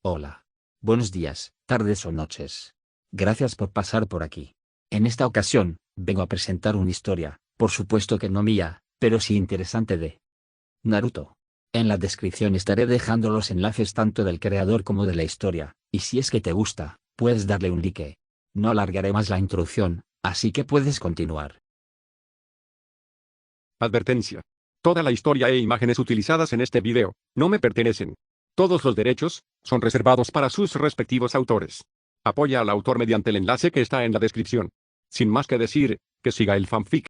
Hola. Buenos días, tardes o noches. Gracias por pasar por aquí. En esta ocasión, vengo a presentar una historia, por supuesto que no mía, pero sí interesante de Naruto. En la descripción estaré dejando los enlaces tanto del creador como de la historia, y si es que te gusta, puedes darle un like. No alargaré más la introducción, así que puedes continuar. Advertencia. Toda la historia e imágenes utilizadas en este video no me pertenecen. Todos los derechos son reservados para sus respectivos autores. Apoya al autor mediante el enlace que está en la descripción. Sin más que decir, que siga el fanfic.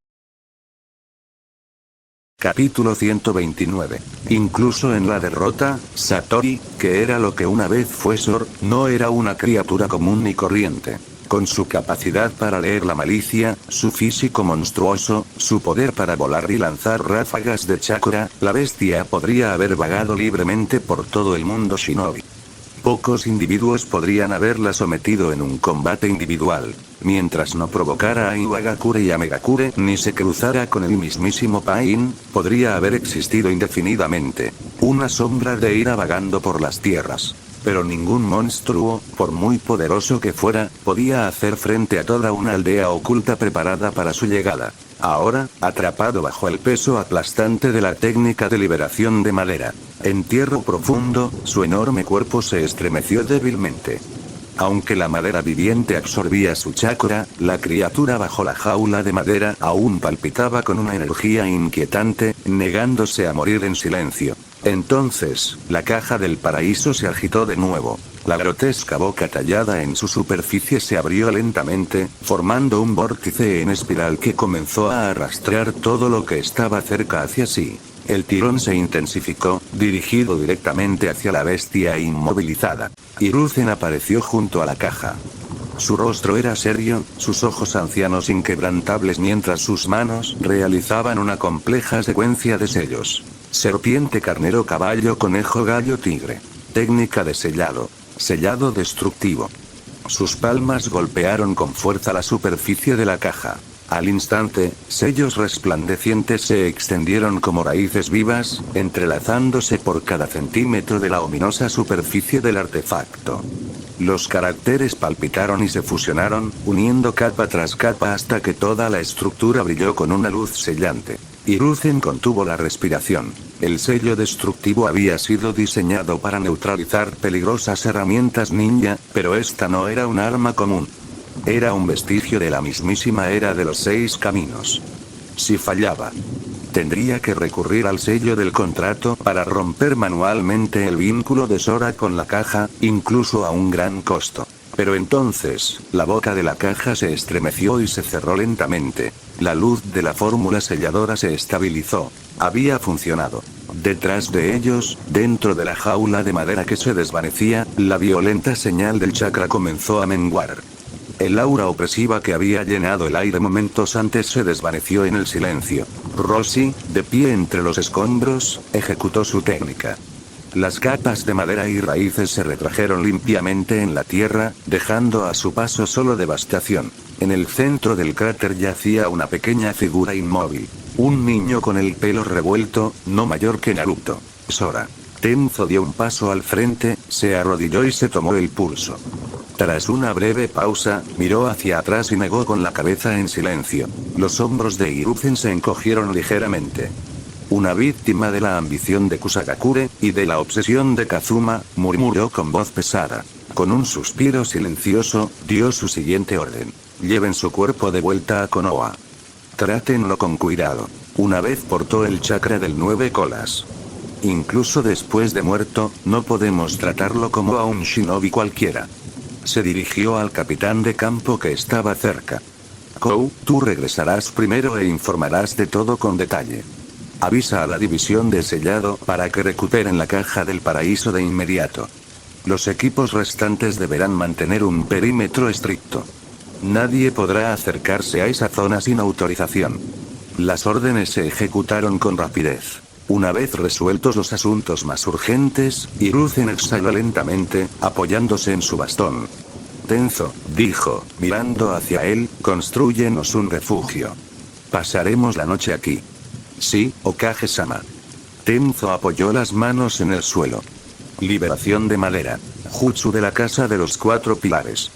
Capítulo 129. Incluso en la derrota, Satori, que era lo que una vez fue Zoro, no era una criatura común ni corriente. Con su capacidad para leer la malicia, su físico monstruoso, su poder para volar y lanzar ráfagas de chakra, la bestia podría haber vagado libremente por todo el mundo shinobi. Pocos individuos podrían haberla sometido en un combate individual, mientras no provocara a Iwagakure y a Megakure ni se cruzara con el mismísimo Pain, podría haber existido indefinidamente. Una sombra de ira vagando por las tierras. Pero ningún monstruo, por muy poderoso que fuera, podía hacer frente a toda una aldea oculta preparada para su llegada. Ahora, atrapado bajo el peso aplastante de la técnica de liberación de madera. En tierra profundo, su enorme cuerpo se estremeció débilmente. Aunque la madera viviente absorbía su chakra, la criatura bajo la jaula de madera aún palpitaba con una energía inquietante, negándose a morir en silencio. Entonces, la caja del paraíso se agitó de nuevo. La grotesca boca tallada en su superficie se abrió lentamente, formando un vórtice en espiral que comenzó a arrastrar todo lo que estaba cerca hacia sí. El tirón se intensificó, dirigido directamente hacia la bestia inmovilizada. Hiruzen apareció junto a la caja. Su rostro era serio, sus ojos ancianos inquebrantables mientras sus manos realizaban una compleja secuencia de sellos. Serpiente, carnero, caballo, conejo, gallo, tigre. Técnica de sellado. Sellado destructivo. Sus palmas golpearon con fuerza la superficie de la caja. Al instante, sellos resplandecientes se extendieron como raíces vivas, entrelazándose por cada centímetro de la ominosa superficie del artefacto. Los caracteres palpitaron y se fusionaron, uniendo capa tras capa hasta que toda la estructura brilló con una luz sellante. Hiruzen contuvo la respiración. El sello destructivo había sido diseñado para neutralizar peligrosas herramientas ninja, pero esta no era un arma común. Era un vestigio de la mismísima era de los 6 caminos. Si fallaba, tendría que recurrir al sello del contrato para romper manualmente el vínculo de Sora con la caja, incluso a un gran costo. Pero entonces, la boca de la caja se estremeció y se cerró lentamente. La luz de la fórmula selladora se estabilizó. Había funcionado. Detrás de ellos, dentro de la jaula de madera que se desvanecía, la violenta señal del chakra comenzó a menguar. El aura opresiva que había llenado el aire momentos antes se desvaneció en el silencio. Roshi, de pie entre los escombros, ejecutó su técnica. Las capas de madera y raíces se retrajeron limpiamente en la tierra, dejando a su paso solo devastación. En el centro del cráter yacía una pequeña figura inmóvil. Un niño con el pelo revuelto, no mayor que Naruto. Sora. Tenzo dio un paso al frente, se arrodilló y se tomó el pulso. Tras una breve pausa, miró hacia atrás y negó con la cabeza en silencio. Los hombros de Hiruzen se encogieron ligeramente. Una víctima de la ambición de Kusagakure, y de la obsesión de Kazuma, murmuró con voz pesada. Con un suspiro silencioso, dio su siguiente orden. Lleven su cuerpo de vuelta a Konoha. Trátenlo con cuidado. Una vez portó el chakra del 9 colas. Incluso después de muerto, no podemos tratarlo como a un shinobi cualquiera. Se dirigió al capitán de campo que estaba cerca. Kou, tú regresarás primero e informarás de todo con detalle. Avisa a la división de sellado para que recuperen la caja del paraíso de inmediato. Los equipos restantes deberán mantener un perímetro estricto. Nadie podrá acercarse a esa zona sin autorización. Las órdenes se ejecutaron con rapidez. Una vez resueltos los asuntos más urgentes, Hiruzen exhaló lentamente, apoyándose en su bastón. Tenzo, dijo, mirando hacia él, constrúyenos un refugio. Pasaremos la noche aquí. Sí, Hokage-sama. Tenzo apoyó las manos en el suelo. Liberación de madera. Jutsu de la Casa de los Cuatro Pilares.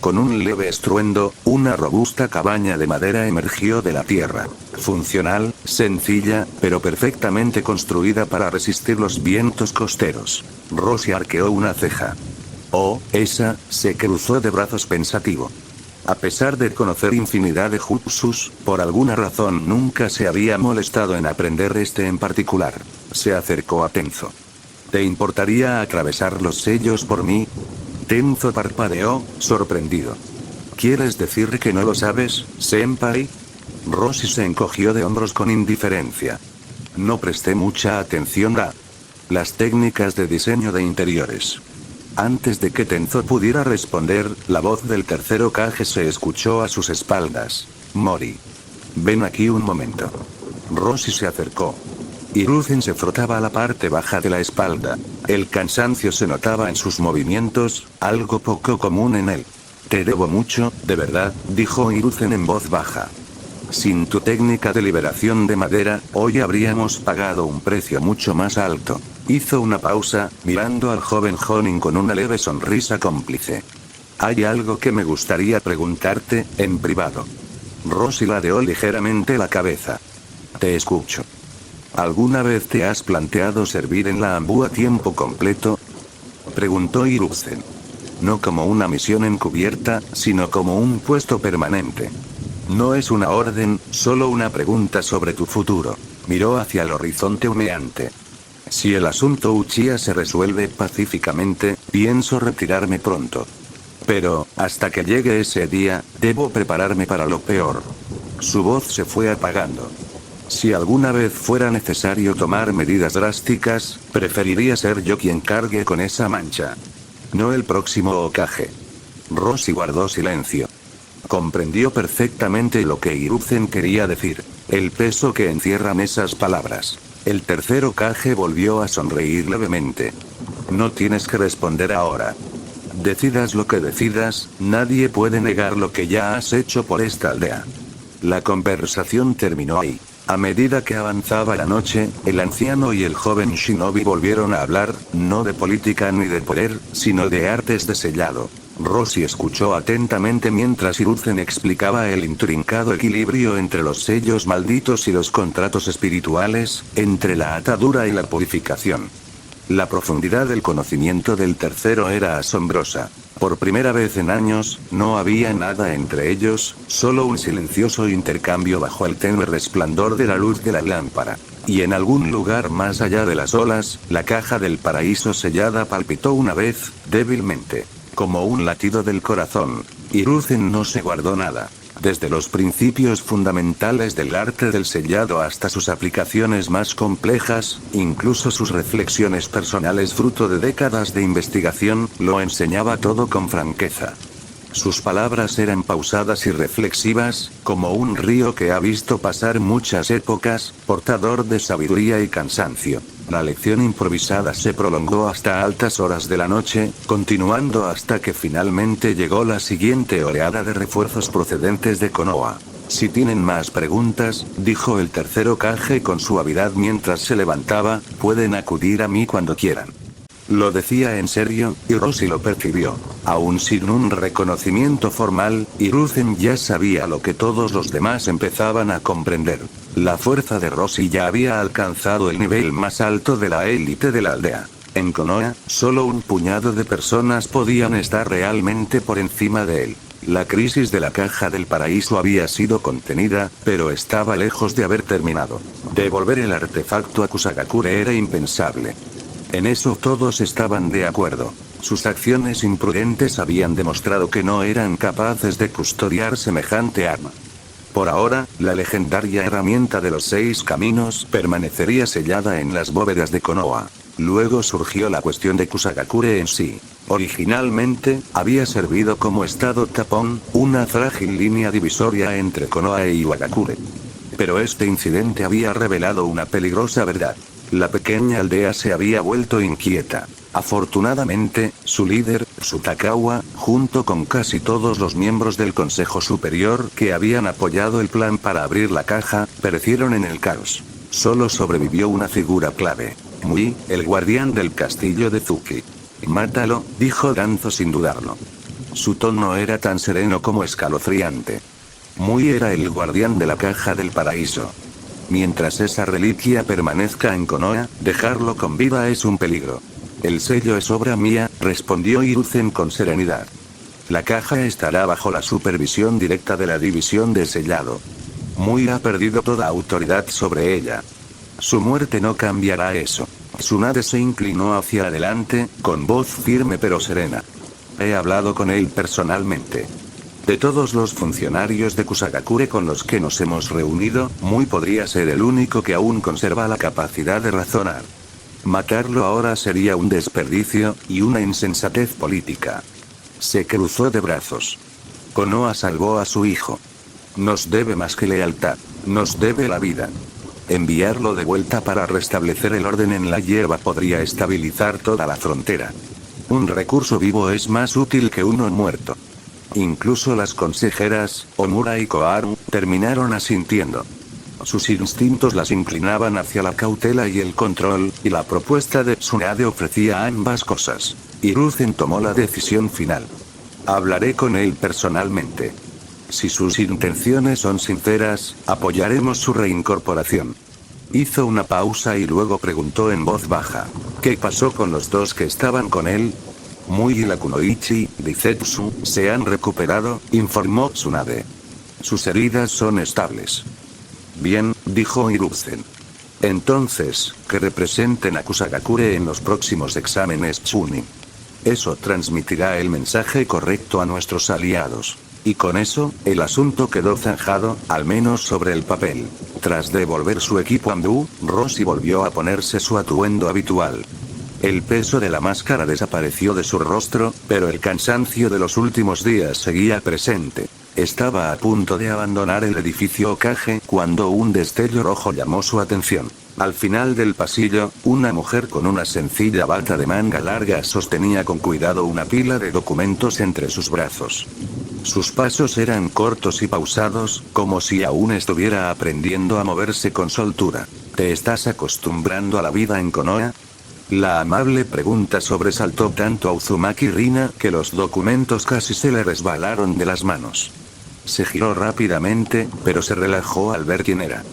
Con un leve estruendo, una robusta cabaña de madera emergió de la tierra. Funcional, sencilla, pero perfectamente construida para resistir los vientos costeros. Roshi arqueó una ceja. Oh, esa, se cruzó de brazos pensativo. A pesar de conocer infinidad de jutsus, por alguna razón nunca se había molestado en aprender este en particular. Se acercó a Tenzo. ¿Te importaría atravesar los sellos por mí? Tenzo parpadeó, sorprendido. ¿Quieres decir que no lo sabes, senpai? Roshi se encogió de hombros con indiferencia. No presté mucha atención a las técnicas de diseño de interiores. Antes de que Tenzo pudiera responder, la voz del tercer Hokage se escuchó a sus espaldas. Mori. Ven aquí un momento. Roshi se acercó. Hiruzen se frotaba a la parte baja de la espalda. El cansancio se notaba en sus movimientos, algo poco común en él. Te debo mucho, de verdad, dijo Hiruzen en voz baja. Sin tu técnica de liberación de madera, hoy habríamos pagado un precio mucho más alto. Hizo una pausa, mirando al joven Jonin con una leve sonrisa cómplice. Hay algo que me gustaría preguntarte, en privado. Roshi ladeó ligeramente la cabeza. Te escucho. ¿Alguna vez te has planteado servir en la Anbu a tiempo completo? Preguntó Hiruzen. No como una misión encubierta, sino como un puesto permanente. No es una orden, solo una pregunta sobre tu futuro. Miró hacia el horizonte humeante. Si el asunto Uchiha se resuelve pacíficamente, pienso retirarme pronto. Pero, hasta que llegue ese día, debo prepararme para lo peor. Su voz se fue apagando. Si alguna vez fuera necesario tomar medidas drásticas, preferiría ser yo quien cargue con esa mancha. No el próximo Hokage. Roshi guardó silencio. Comprendió perfectamente lo que Hiruzen quería decir, el peso que encierran esas palabras. El tercer Hokage volvió a sonreír levemente. No tienes que responder ahora. Decidas lo que decidas, nadie puede negar lo que ya has hecho por esta aldea. La conversación terminó ahí. A medida que avanzaba la noche, el anciano y el joven shinobi volvieron a hablar, no de política ni de poder, sino de artes de sellado. Roshi escuchó atentamente mientras Hiruzen explicaba el intrincado equilibrio entre los sellos malditos y los contratos espirituales, entre la atadura y la purificación. La profundidad del conocimiento del tercero era asombrosa. Por primera vez en años, no había nada entre ellos, solo un silencioso intercambio bajo el tenue resplandor de la luz de la lámpara. Y en algún lugar más allá de las olas, la caja del paraíso sellada palpitó una vez, débilmente. Como un latido del corazón. Hiruzen no se guardó nada. Desde los principios fundamentales del arte del sellado hasta sus aplicaciones más complejas, incluso sus reflexiones personales fruto de décadas de investigación, lo enseñaba todo con franqueza. Sus palabras eran pausadas y reflexivas, como un río que ha visto pasar muchas épocas, portador de sabiduría y cansancio. La lección improvisada se prolongó hasta altas horas de la noche, continuando hasta que finalmente llegó la siguiente oleada de refuerzos procedentes de Konoha. Si tienen más preguntas, dijo el tercer Hokage con suavidad mientras se levantaba, pueden acudir a mí cuando quieran. Lo decía en serio, y Roshi lo percibió. Aún sin un reconocimiento formal, Hiruzen ya sabía lo que todos los demás empezaban a comprender. La fuerza de Roshi ya había alcanzado el nivel más alto de la élite de la aldea. En Konoha, solo un puñado de personas podían estar realmente por encima de él. La crisis de la caja del paraíso había sido contenida, pero estaba lejos de haber terminado. Devolver el artefacto a Kusagakure era impensable. En eso todos estaban de acuerdo. Sus acciones imprudentes habían demostrado que no eran capaces de custodiar semejante arma. Por ahora, la legendaria herramienta de los 6 caminos permanecería sellada en las bóvedas de Konoha. Luego surgió la cuestión de Kusagakure en sí. Originalmente, había servido como estado tapón, una frágil línea divisoria entre Konoha e Iwagakure. Pero este incidente había revelado una peligrosa verdad. La pequeña aldea se había vuelto inquieta. Afortunadamente, su líder, Tsutakawa, junto con casi todos los miembros del Consejo Superior que habían apoyado el plan para abrir la caja, perecieron en el caos. Solo sobrevivió una figura clave. Mui, el guardián del castillo de Zuki. Mátalo, dijo Danzo sin dudarlo. Su tono era tan sereno como escalofriante. Mui era el guardián de la caja del paraíso. Mientras esa reliquia permanezca en Konoha, dejarlo con vida es un peligro. El sello es obra mía, respondió Hiruzen con serenidad. La caja estará bajo la supervisión directa de la división de sellado. Mui ha perdido toda autoridad sobre ella. Su muerte no cambiará eso. Tsunade se inclinó hacia adelante, con voz firme pero serena. He hablado con él personalmente. De todos los funcionarios de Kusagakure con los que nos hemos reunido, Mui podría ser el único que aún conserva la capacidad de razonar. Matarlo ahora sería un desperdicio, y una insensatez política. Se cruzó de brazos. Konoha salvó a su hijo. Nos debe más que lealtad, nos debe la vida. Enviarlo de vuelta para restablecer el orden en la hierba podría estabilizar toda la frontera. Un recurso vivo es más útil que uno muerto. Incluso las consejeras, Omura y Koharu, terminaron asintiendo. Sus instintos las inclinaban hacia la cautela y el control, y la propuesta de Tsunade ofrecía ambas cosas. Hiruzen tomó la decisión final. Hablaré con él personalmente. Si sus intenciones son sinceras, apoyaremos su reincorporación. Hizo una pausa y luego preguntó en voz baja. ¿Qué pasó con los dos que estaban con él? Mui y la Kunoichi, Rizetsu, se han recuperado, informó Tsunade. Sus heridas son estables. Bien, dijo Hiruzen. Entonces, que representen a Kusagakure en los próximos exámenes Chunin. Eso transmitirá el mensaje correcto a nuestros aliados. Y con eso, el asunto quedó zanjado, al menos sobre el papel. Tras devolver su equipo a Ambu, Rossi volvió a ponerse su atuendo habitual. El peso de la máscara desapareció de su rostro, pero el cansancio de los últimos días seguía presente. Estaba a punto de abandonar el edificio Okage cuando un destello rojo llamó su atención. Al final del pasillo, una mujer con una sencilla bata de manga larga sostenía con cuidado una pila de documentos entre sus brazos. Sus pasos eran cortos y pausados, como si aún estuviera aprendiendo a moverse con soltura. ¿Te estás acostumbrando a la vida en Konoha? La amable pregunta sobresaltó tanto a Uzumaki Rina que los documentos casi se le resbalaron de las manos. Se giró rápidamente, pero se relajó al ver quién era.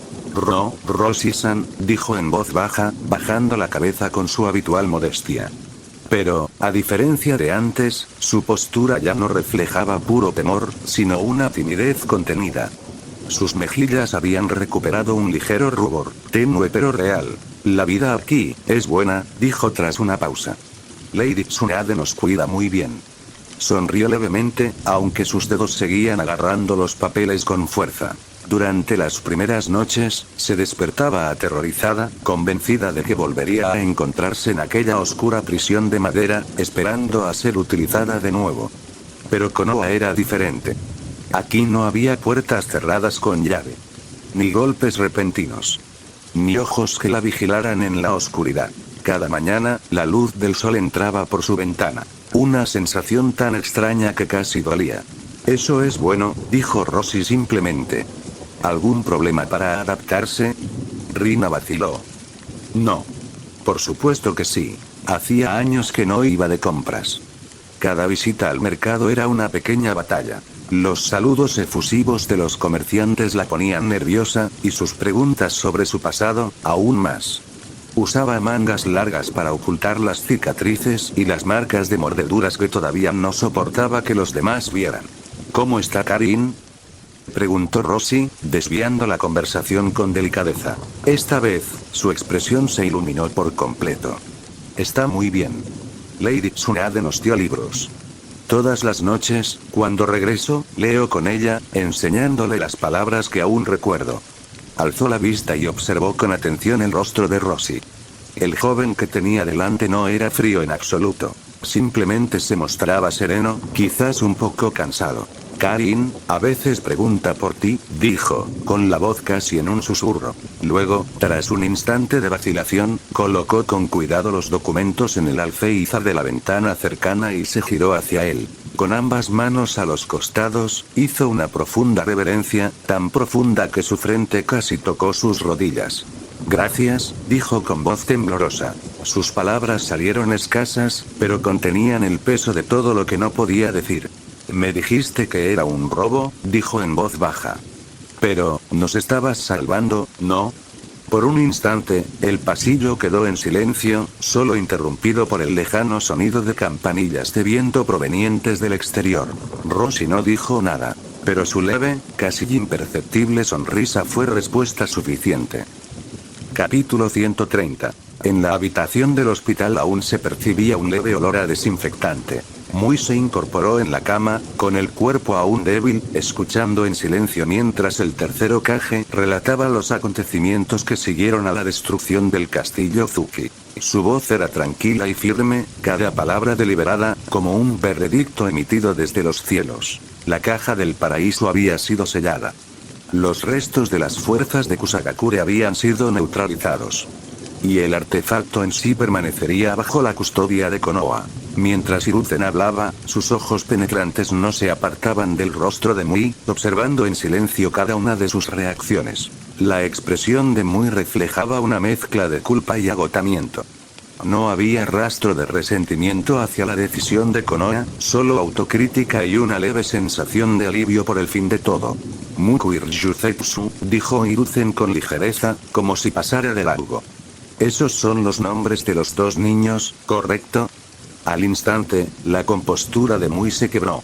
Rossi-san, dijo en voz baja, bajando la cabeza con su habitual modestia. Pero, a diferencia de antes, su postura ya no reflejaba puro temor, sino una timidez contenida. Sus mejillas habían recuperado un ligero rubor, tenue pero real. La vida aquí es buena, dijo tras una pausa. Lady Tsunade nos cuida muy bien. Sonrió levemente, aunque sus dedos seguían agarrando los papeles con fuerza. Durante las primeras noches, se despertaba aterrorizada, convencida de que volvería a encontrarse en aquella oscura prisión de madera, esperando a ser utilizada de nuevo. Pero Konoha era diferente. Aquí no había puertas cerradas con llave. Ni golpes repentinos. Ni ojos que la vigilaran en la oscuridad. Cada mañana, la luz del sol entraba por su ventana. Una sensación tan extraña que casi dolía. Eso es bueno, dijo Rossi simplemente. ¿Algún problema para adaptarse? Rina vaciló. No. Por supuesto que sí. Hacía años que no iba de compras. Cada visita al mercado era una pequeña batalla. Los saludos efusivos de los comerciantes la ponían nerviosa, y sus preguntas sobre su pasado, aún más. Usaba mangas largas para ocultar las cicatrices y las marcas de mordeduras que todavía no soportaba que los demás vieran. ¿Cómo está Karin?, preguntó Rossi, desviando la conversación con delicadeza. Esta vez, su expresión se iluminó por completo. Está muy bien. Lady Tsunade nos dio libros. Todas las noches, cuando regreso, leo con ella, enseñándole las palabras que aún recuerdo. Alzó la vista y observó con atención el rostro de Rossi. El joven que tenía delante no era frío en absoluto. Simplemente se mostraba sereno, quizás un poco cansado. Karin, a veces pregunta por ti, dijo, con la voz casi en un susurro. Luego, tras un instante de vacilación, colocó con cuidado los documentos en el alféizar de la ventana cercana y se giró hacia él. Con ambas manos a los costados, hizo una profunda reverencia, tan profunda que su frente casi tocó sus rodillas. Gracias, dijo con voz temblorosa. Sus palabras salieron escasas, pero contenían el peso de todo lo que no podía decir. Me dijiste que era un robo, dijo en voz baja. Pero, ¿nos estabas salvando, no? Por un instante, el pasillo quedó en silencio, solo interrumpido por el lejano sonido de campanillas de viento provenientes del exterior. Rosie no dijo nada, pero su leve, casi imperceptible sonrisa fue respuesta suficiente. Capítulo 130. En la habitación del hospital aún se percibía un leve olor a desinfectante. Muy se incorporó en la cama, con el cuerpo aún débil, escuchando en silencio mientras el tercero Kage relataba los acontecimientos que siguieron a la destrucción del castillo Zuki. Su voz era tranquila y firme, cada palabra deliberada, como un veredicto emitido desde los cielos. La caja del paraíso había sido sellada. Los restos de las fuerzas de Kusagakure habían sido neutralizados. Y el artefacto en sí permanecería bajo la custodia de Konoha. Mientras Hiruzen hablaba, sus ojos penetrantes no se apartaban del rostro de Mui, observando en silencio cada una de sus reacciones. La expresión de Mui reflejaba una mezcla de culpa y agotamiento. No había rastro de resentimiento hacia la decisión de Konoha, solo autocrítica y una leve sensación de alivio por el fin de todo. Mukuir Yuzetsu, dijo Hiruzen con ligereza, como si pasara de largo. Esos son los nombres de los dos niños, ¿correcto? Al instante, la compostura de Mui se quebró.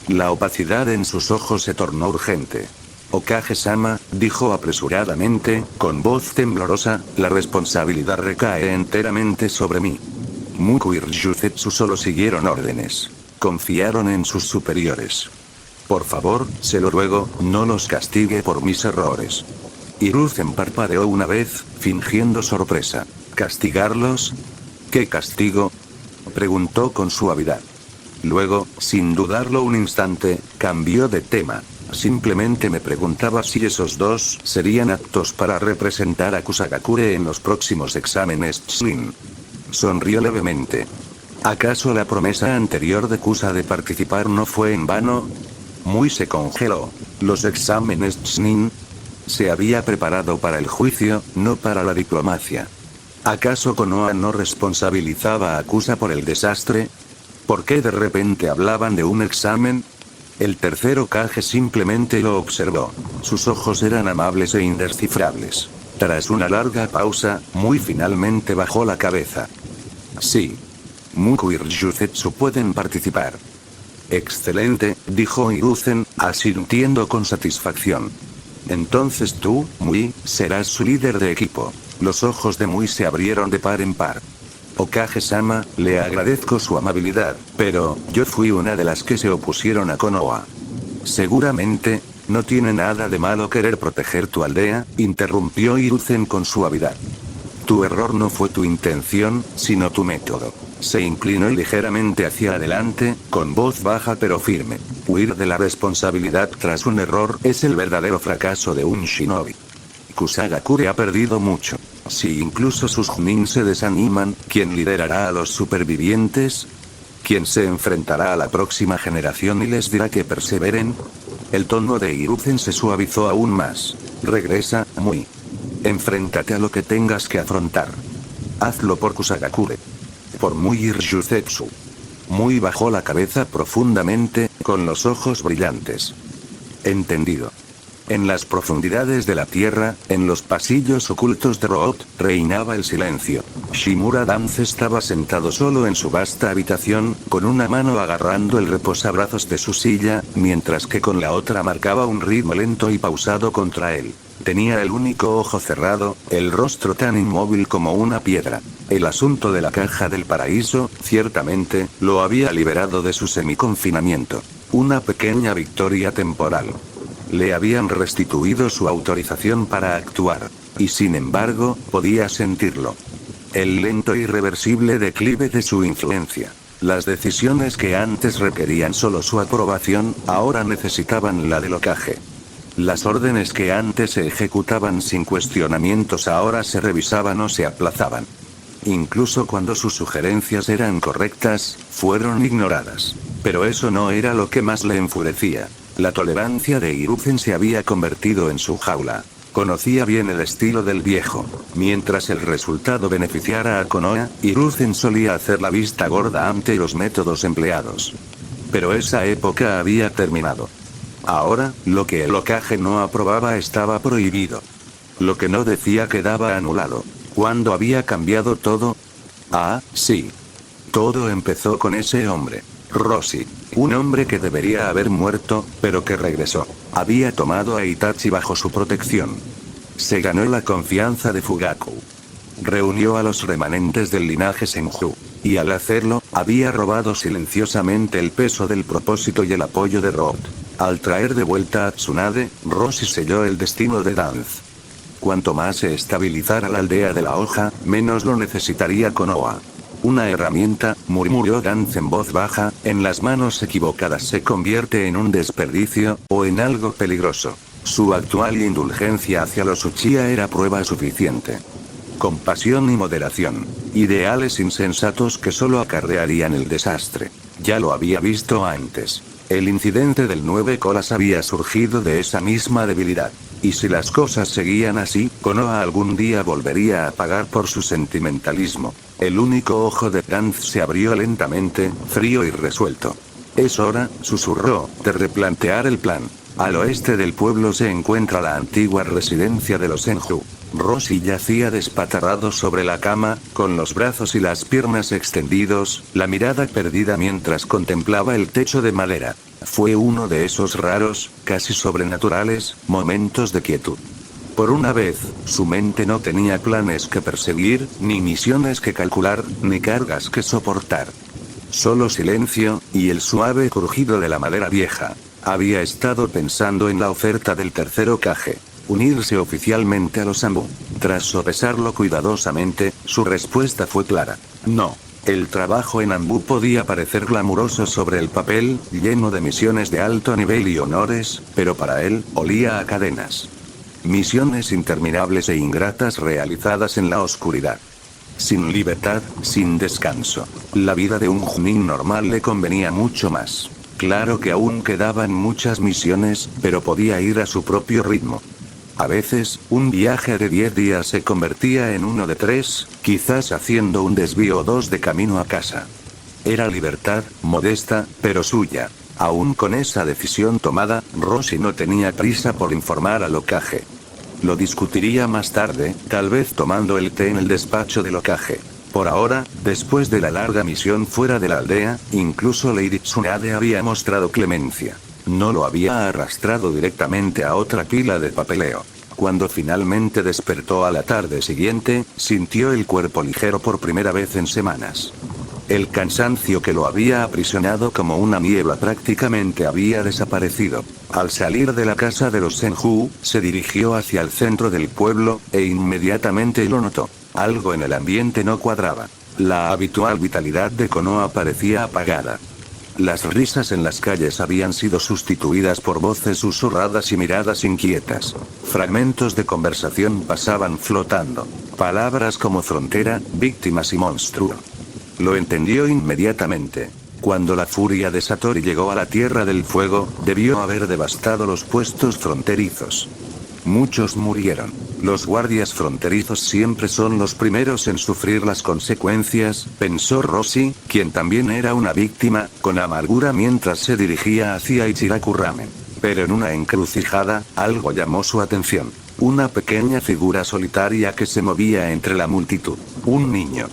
La opacidad en sus ojos se tornó urgente. Okage-sama, dijo apresuradamente, con voz temblorosa, la responsabilidad recae enteramente sobre mí. Mukuir Yuzetsu solo siguieron órdenes. Confiaron en sus superiores. Por favor, se lo ruego, no los castigue por mis errores. Hiruzen parpadeó una vez, fingiendo sorpresa. ¿Castigarlos? ¿Qué castigo?, preguntó con suavidad. Luego, sin dudarlo un instante, cambió de tema. Simplemente me preguntaba si esos dos serían aptos para representar a Kusagakure en los próximos exámenes Chunin. Sonrió levemente. ¿Acaso la promesa anterior de Kusa de participar no fue en vano? Mui se congeló. ¿Los exámenes Chunin? Se había preparado para el juicio, no para la diplomacia. ¿Acaso Konoha no responsabilizaba a Kusa por el desastre? ¿Por qué de repente hablaban de un examen? El tercero Kage simplemente lo observó. Sus ojos eran amables e indescifrables. Tras una larga pausa, Mui finalmente bajó la cabeza. Sí. Mukuir Yuzetsu pueden participar. Excelente, dijo Hiruzen, asintiendo con satisfacción. Entonces tú, Mui, serás su líder de equipo. Los ojos de Mui se abrieron de par en par. Okage-sama, le agradezco su amabilidad, pero yo fui una de las que se opusieron a Konoha. Seguramente, no tiene nada de malo querer proteger tu aldea, interrumpió Hiruzen con suavidad. Tu error no fue tu intención, sino tu método. Se inclinó ligeramente hacia adelante, con voz baja pero firme. Huir de la responsabilidad tras un error es el verdadero fracaso de un shinobi. Kusagakure ha perdido mucho. Si incluso sus Chunin se desaniman, ¿quién liderará a los supervivientes? ¿Quién se enfrentará a la próxima generación y les dirá que perseveren? El tono de Hiruzen se suavizó aún más. Regresa, Mui. Enfréntate a lo que tengas que afrontar. Hazlo por Kusagakure. Por Mukuir Yuzetsu. Mui bajó la cabeza profundamente, con los ojos brillantes. Entendido. En las profundidades de la tierra, en los pasillos ocultos de Root, reinaba el silencio. Shimura Dance estaba sentado solo en su vasta habitación, con una mano agarrando el reposabrazos de su silla, mientras que con la otra marcaba un ritmo lento y pausado contra él. Tenía el único ojo cerrado, el rostro tan inmóvil como una piedra. El asunto de la caja del paraíso, ciertamente, lo había liberado de su semiconfinamiento. Una pequeña victoria temporal. Le habían restituido su autorización para actuar. Y sin embargo, podía sentirlo. El lento e irreversible declive de su influencia. Las decisiones que antes requerían solo su aprobación, ahora necesitaban la del Hokage. Las órdenes que antes se ejecutaban sin cuestionamientos ahora se revisaban o se aplazaban. Incluso cuando sus sugerencias eran correctas, fueron ignoradas. Pero eso no era lo que más le enfurecía. La tolerancia de Hiruzen se había convertido en su jaula. Conocía bien el estilo del viejo. Mientras el resultado beneficiara a Konoha, Hiruzen solía hacer la vista gorda ante los métodos empleados. Pero esa época había terminado. Ahora, lo que el Hokage no aprobaba estaba prohibido. Lo que no decía quedaba anulado. ¿Cuándo había cambiado todo? Ah, sí. Todo empezó con ese hombre. Roshi. Un hombre que debería haber muerto, pero que regresó. Había tomado a Itachi bajo su protección. Se ganó la confianza de Fugaku. Reunió a los remanentes del linaje Senju. Y al hacerlo, había robado silenciosamente el peso del propósito y el apoyo de Roth. Al traer de vuelta a Tsunade, Roshi selló el destino de Danz. Cuanto más se estabilizara la aldea de la hoja, menos lo necesitaría Konoha. Una herramienta, murmuró Danz en voz baja, en las manos equivocadas se convierte en un desperdicio, o en algo peligroso. Su actual indulgencia hacia los Uchiha era prueba suficiente. Compasión y moderación. Ideales insensatos que solo acarrearían el desastre. Ya lo había visto antes. El incidente del 9 colas había surgido de esa misma debilidad. Y si las cosas seguían así, Konoha algún día volvería a pagar por su sentimentalismo. El único ojo de Danz se abrió lentamente, frío y resuelto. Es hora, susurró, de replantear el plan. Al oeste del pueblo se encuentra la antigua residencia de los Senju. Roshi yacía despatarrado sobre la cama, con los brazos y las piernas extendidos, la mirada perdida mientras contemplaba el techo de madera. Fue uno de esos raros, casi sobrenaturales, momentos de quietud. Por una vez, su mente no tenía planes que perseguir, ni misiones que calcular, ni cargas que soportar. Solo silencio, y el suave crujido de la madera vieja. Había estado pensando en la oferta del tercer Hokage. Unirse oficialmente a los Anbu. Tras sopesarlo cuidadosamente, su respuesta fue clara. No. El trabajo en Anbu podía parecer glamuroso sobre el papel, lleno de misiones de alto nivel y honores, pero para él, olía a cadenas. Misiones interminables e ingratas realizadas en la oscuridad. Sin libertad, sin descanso. La vida de un Chunin normal le convenía mucho más. Claro que aún quedaban muchas misiones, pero podía ir a su propio ritmo. A veces, un viaje de 10 días se convertía en uno de 3, quizás haciendo un desvío o 2 de camino a casa. Era libertad, modesta, pero suya. Aún con esa decisión tomada, Roshi no tenía prisa por informar al Hokage. Lo discutiría más tarde, tal vez tomando el té en el despacho del Hokage. Por ahora, después de la larga misión fuera de la aldea, incluso Lady Tsunade había mostrado clemencia. No lo había arrastrado directamente a otra pila de papeleo. Cuando finalmente despertó a la tarde siguiente, sintió el cuerpo ligero por primera vez en semanas. El cansancio que lo había aprisionado como una niebla prácticamente había desaparecido. Al salir de la casa de los Senju, se dirigió hacia el centro del pueblo, e inmediatamente lo notó. Algo en el ambiente no cuadraba. La habitual vitalidad de Konoha parecía apagada. Las risas en las calles habían sido sustituidas por voces susurradas y miradas inquietas. Fragmentos de conversación pasaban flotando. Palabras como frontera, víctimas y monstruo. Lo entendió inmediatamente. Cuando la furia de Satori llegó a la Tierra del Fuego, debió haber devastado los puestos fronterizos. Muchos murieron. Los guardias fronterizos siempre son los primeros en sufrir las consecuencias, pensó Roshi, quien también era una víctima, con amargura mientras se dirigía hacia Ichiraku Ramen. Pero en una encrucijada, algo llamó su atención. Una pequeña figura solitaria que se movía entre la multitud. Un niño.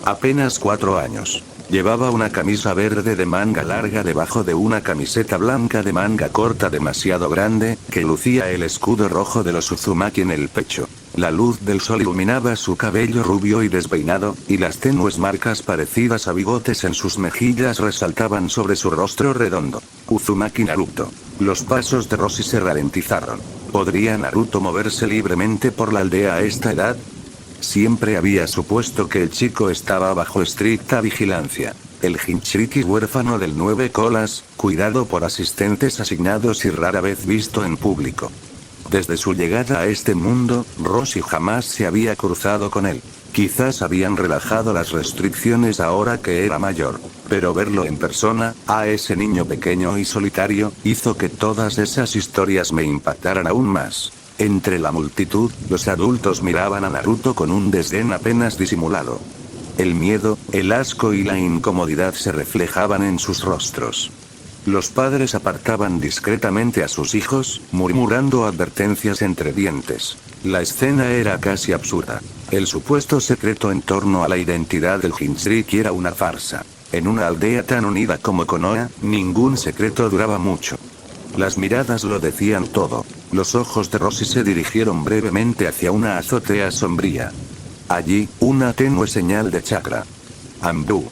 Apenas 4 años. Llevaba una camisa verde de manga larga debajo de una camiseta blanca de manga corta demasiado grande, que lucía el escudo rojo de los Uzumaki en el pecho. La luz del sol iluminaba su cabello rubio y despeinado, y las tenues marcas parecidas a bigotes en sus mejillas resaltaban sobre su rostro redondo. Uzumaki Naruto. Los pasos de Roshi se ralentizaron. ¿Podría Naruto moverse libremente por la aldea a esta edad? Siempre había supuesto que el chico estaba bajo estricta vigilancia. El Jinchuriki huérfano del 9 colas, cuidado por asistentes asignados y rara vez visto en público. Desde su llegada a este mundo, Roshi jamás se había cruzado con él. Quizás habían relajado las restricciones ahora que era mayor. Pero verlo en persona, a ese niño pequeño y solitario, hizo que todas esas historias me impactaran aún más. Entre la multitud, los adultos miraban a Naruto con un desdén apenas disimulado. El miedo, el asco y la incomodidad se reflejaban en sus rostros. Los padres apartaban discretamente a sus hijos, murmurando advertencias entre dientes. La escena era casi absurda. El supuesto secreto en torno a la identidad del Jinchuriki era una farsa. En una aldea tan unida como Konoha, ningún secreto duraba mucho. Las miradas lo decían todo. Los ojos de Roshi se dirigieron brevemente hacia una azotea sombría. Allí, una tenue señal de chakra. Anbu.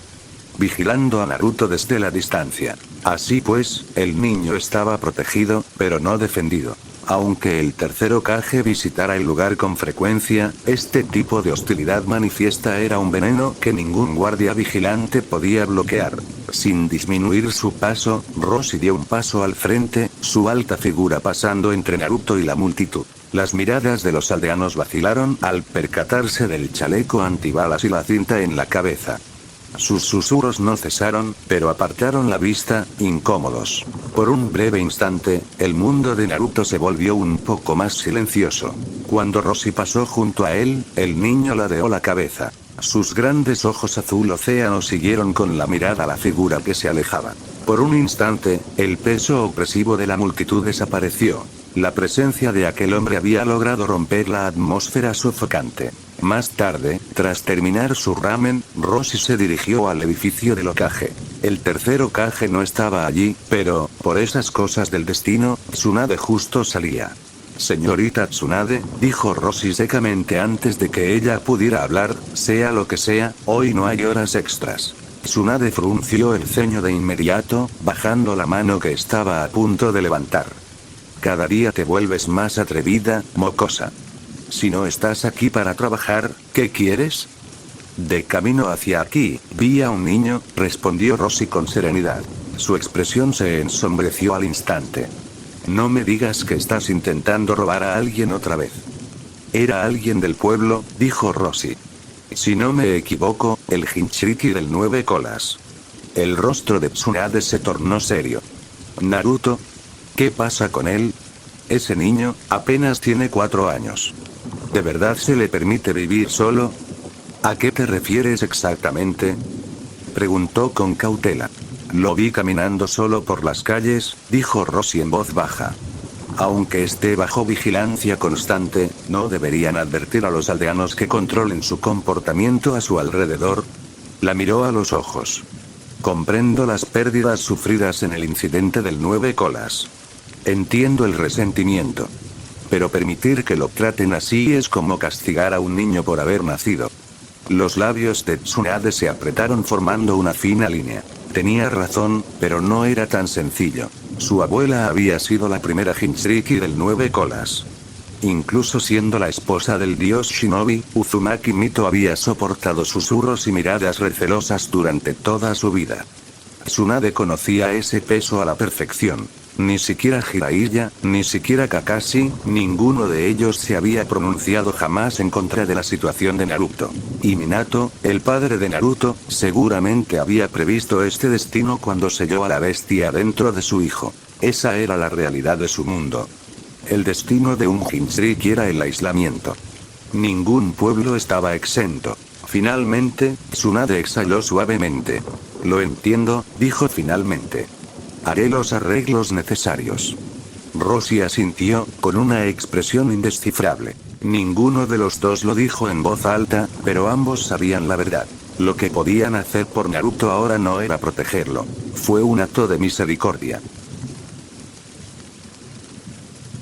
Vigilando a Naruto desde la distancia. Así pues, el niño estaba protegido, pero no defendido. Aunque el tercer Hokage visitara el lugar con frecuencia, este tipo de hostilidad manifiesta era un veneno que ningún guardia vigilante podía bloquear. Sin disminuir su paso, Roshi dio un paso al frente, su alta figura pasando entre Naruto y la multitud. Las miradas de los aldeanos vacilaron al percatarse del chaleco antibalas y la cinta en la cabeza. Sus susurros no cesaron, pero apartaron la vista, incómodos. Por un breve instante, el mundo de Naruto se volvió un poco más silencioso. Cuando Roshi pasó junto a él, el niño ladeó la cabeza. Sus grandes ojos azul océano siguieron con la mirada a la figura que se alejaba. Por un instante, el peso opresivo de la multitud desapareció. La presencia de aquel hombre había logrado romper la atmósfera sofocante. Más tarde, tras terminar su ramen, Roshi se dirigió al edificio del Hokage. El tercer Hokage no estaba allí, pero, por esas cosas del destino, Tsunade justo salía. Señorita Tsunade, dijo Roshi secamente antes de que ella pudiera hablar, sea lo que sea, hoy no hay horas extras. Tsunade frunció el ceño de inmediato, bajando la mano que estaba a punto de levantar. Cada día te vuelves más atrevida, mocosa. Si no estás aquí para trabajar, ¿qué quieres? De camino hacia aquí, vi a un niño, respondió Roshi con serenidad. Su expresión se ensombreció al instante. No me digas que estás intentando robar a alguien otra vez. Era alguien del pueblo, dijo Roshi. Si no me equivoco, el Jinchuriki del 9 colas. El rostro de Tsunade se tornó serio. Naruto. ¿Qué pasa con él? Ese niño, apenas tiene 4 años. ¿De verdad se le permite vivir solo? ¿A qué te refieres exactamente? Preguntó con cautela. Lo vi caminando solo por las calles, dijo Roshi en voz baja. Aunque esté bajo vigilancia constante, ¿no deberían advertir a los aldeanos que controlen su comportamiento a su alrededor? La miró a los ojos. Comprendo las pérdidas sufridas en el incidente del 9 colas. Entiendo el resentimiento. Pero permitir que lo traten así es como castigar a un niño por haber nacido. Los labios de Tsunade se apretaron formando una fina línea. Tenía razón, pero no era tan sencillo. Su abuela había sido la primera Jinchuriki del 9 colas. Incluso siendo la esposa del dios Shinobi, Uzumaki Mito había soportado susurros y miradas recelosas durante toda su vida. Tsunade conocía ese peso a la perfección. Ni siquiera Jiraiya, ni siquiera Kakashi, ninguno de ellos se había pronunciado jamás en contra de la situación de Naruto. Y Minato, el padre de Naruto, seguramente había previsto este destino cuando selló a la bestia dentro de su hijo. Esa era la realidad de su mundo. El destino de un Jinchuriki era el aislamiento. Ningún pueblo estaba exento. Finalmente, Tsunade exhaló suavemente. Lo entiendo, dijo finalmente. Haré los arreglos necesarios. Roshi asintió, con una expresión indescifrable. Ninguno de los dos lo dijo en voz alta, pero ambos sabían la verdad. Lo que podían hacer por Naruto ahora no era protegerlo. Fue un acto de misericordia.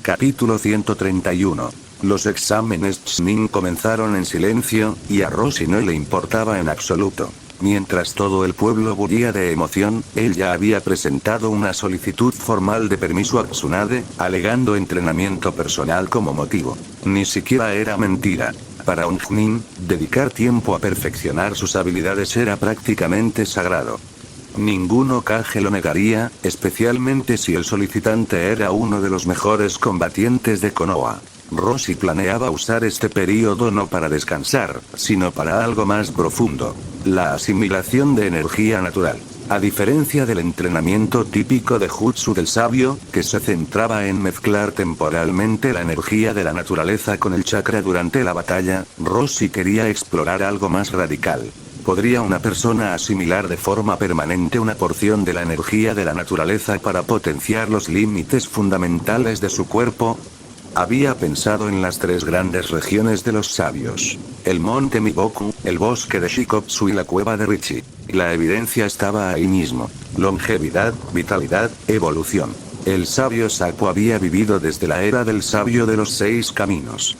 Capítulo 131. Los exámenes Chunin comenzaron en silencio, y a Roshi no le importaba en absoluto. Mientras todo el pueblo bullía de emoción, él ya había presentado una solicitud formal de permiso a Tsunade, alegando entrenamiento personal como motivo. Ni siquiera era mentira. Para un Chunin, dedicar tiempo a perfeccionar sus habilidades era prácticamente sagrado. Ningún Hokage lo negaría, especialmente si el solicitante era uno de los mejores combatientes de Konoha. Roshi planeaba usar este periodo no para descansar, sino para algo más profundo. La asimilación de energía natural. A diferencia del entrenamiento típico de Jutsu del sabio, que se centraba en mezclar temporalmente la energía de la naturaleza con el chakra durante la batalla, Roshi quería explorar algo más radical. ¿Podría una persona asimilar de forma permanente una porción de la energía de la naturaleza para potenciar los límites fundamentales de su cuerpo? Había pensado en las tres grandes regiones de los sabios: el monte Miboku, el bosque de Shikotsu y la cueva de Richi. La evidencia estaba ahí mismo: longevidad, vitalidad, evolución. El sabio Sapo había vivido desde la era del sabio de los 6 caminos.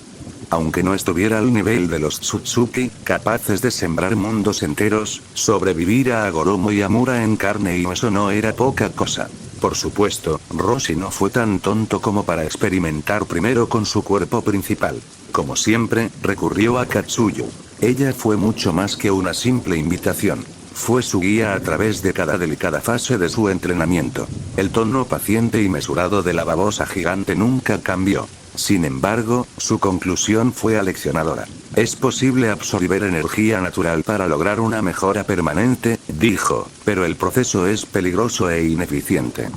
Aunque no estuviera al nivel de los Tsutsuki, capaces de sembrar mundos enteros, sobrevivir a Agoromo y Amura en carne y hueso no era poca cosa. Por supuesto, Roshi no fue tan tonto como para experimentar primero con su cuerpo principal. Como siempre, recurrió a Katsuyu. Ella fue mucho más que una simple invitación. Fue su guía a través de cada delicada fase de su entrenamiento. El tono paciente y mesurado de la babosa gigante nunca cambió. Sin embargo, su conclusión fue aleccionadora. Es posible absorber energía natural para lograr una mejora permanente, dijo, pero el proceso es peligroso e ineficiente.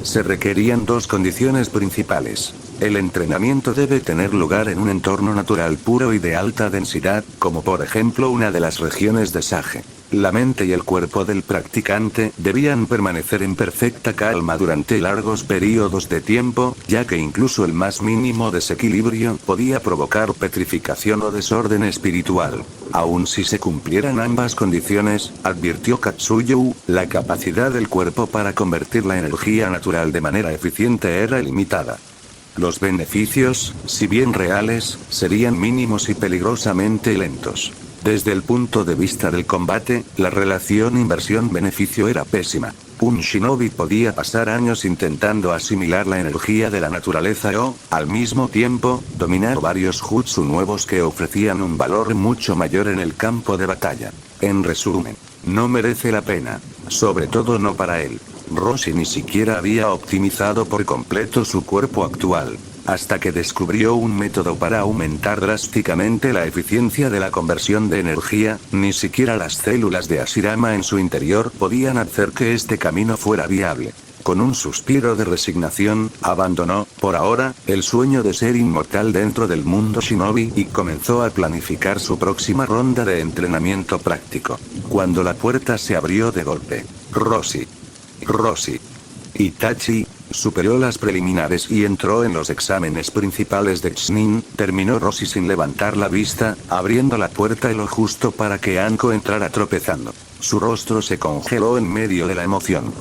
Se requerían 2 condiciones principales. El entrenamiento debe tener lugar en un entorno natural puro y de alta densidad, como por ejemplo una de las regiones de Sage. La mente y el cuerpo del practicante debían permanecer en perfecta calma durante largos periodos de tiempo, ya que incluso el más mínimo desequilibrio podía provocar petrificación o desorden espiritual. Aun si se cumplieran ambas condiciones, advirtió Katsuyu, la capacidad del cuerpo para convertir la energía natural de manera eficiente era limitada. Los beneficios, si bien reales, serían mínimos y peligrosamente lentos. Desde el punto de vista del combate, la relación inversión-beneficio era pésima. Un shinobi podía pasar años intentando asimilar la energía de la naturaleza o, al mismo tiempo, dominar varios jutsu nuevos que ofrecían un valor mucho mayor en el campo de batalla. En resumen, no merece la pena. Sobre todo no para él. Roshi ni siquiera había optimizado por completo su cuerpo actual. Hasta que descubrió un método para aumentar drásticamente la eficiencia de la conversión de energía, ni siquiera las células de Hashirama en su interior podían hacer que este camino fuera viable. Con un suspiro de resignación, abandonó, por ahora, el sueño de ser inmortal dentro del mundo shinobi y comenzó a planificar su próxima ronda de entrenamiento práctico. Cuando la puerta se abrió de golpe, Roshi. Itachi superó las preliminares y entró en los exámenes principales de Chunin, terminó Roshi sin levantar la vista, abriendo la puerta lo justo para que Anko entrara tropezando. Su rostro se congeló en medio de la emoción.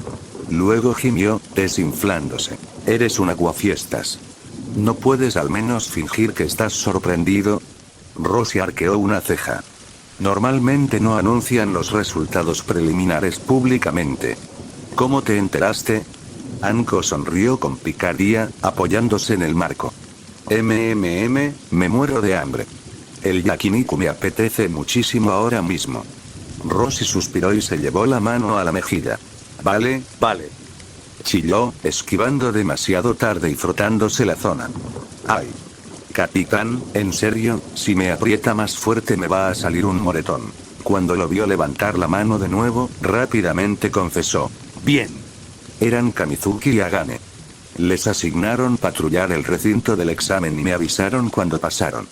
Luego gimió, desinflándose. Eres un aguafiestas. ¿No puedes al menos fingir que estás sorprendido? Roshi arqueó una ceja. Normalmente no anuncian los resultados preliminares públicamente. ¿Cómo te enteraste? Anko sonrió con picardía, apoyándose en el marco. Me muero de hambre. El yakiniku me apetece muchísimo ahora mismo. Roshi suspiró y se llevó la mano a la mejilla. Vale. Chilló, esquivando demasiado tarde y frotándose la zona. Ay. Capitán, en serio, si me aprieta más fuerte me va a salir un moretón. Cuando lo vio levantar la mano de nuevo, rápidamente confesó. Bien. Eran Kamizuki y Agane. Les asignaron patrullar el recinto del examen y me avisaron cuando pasaron.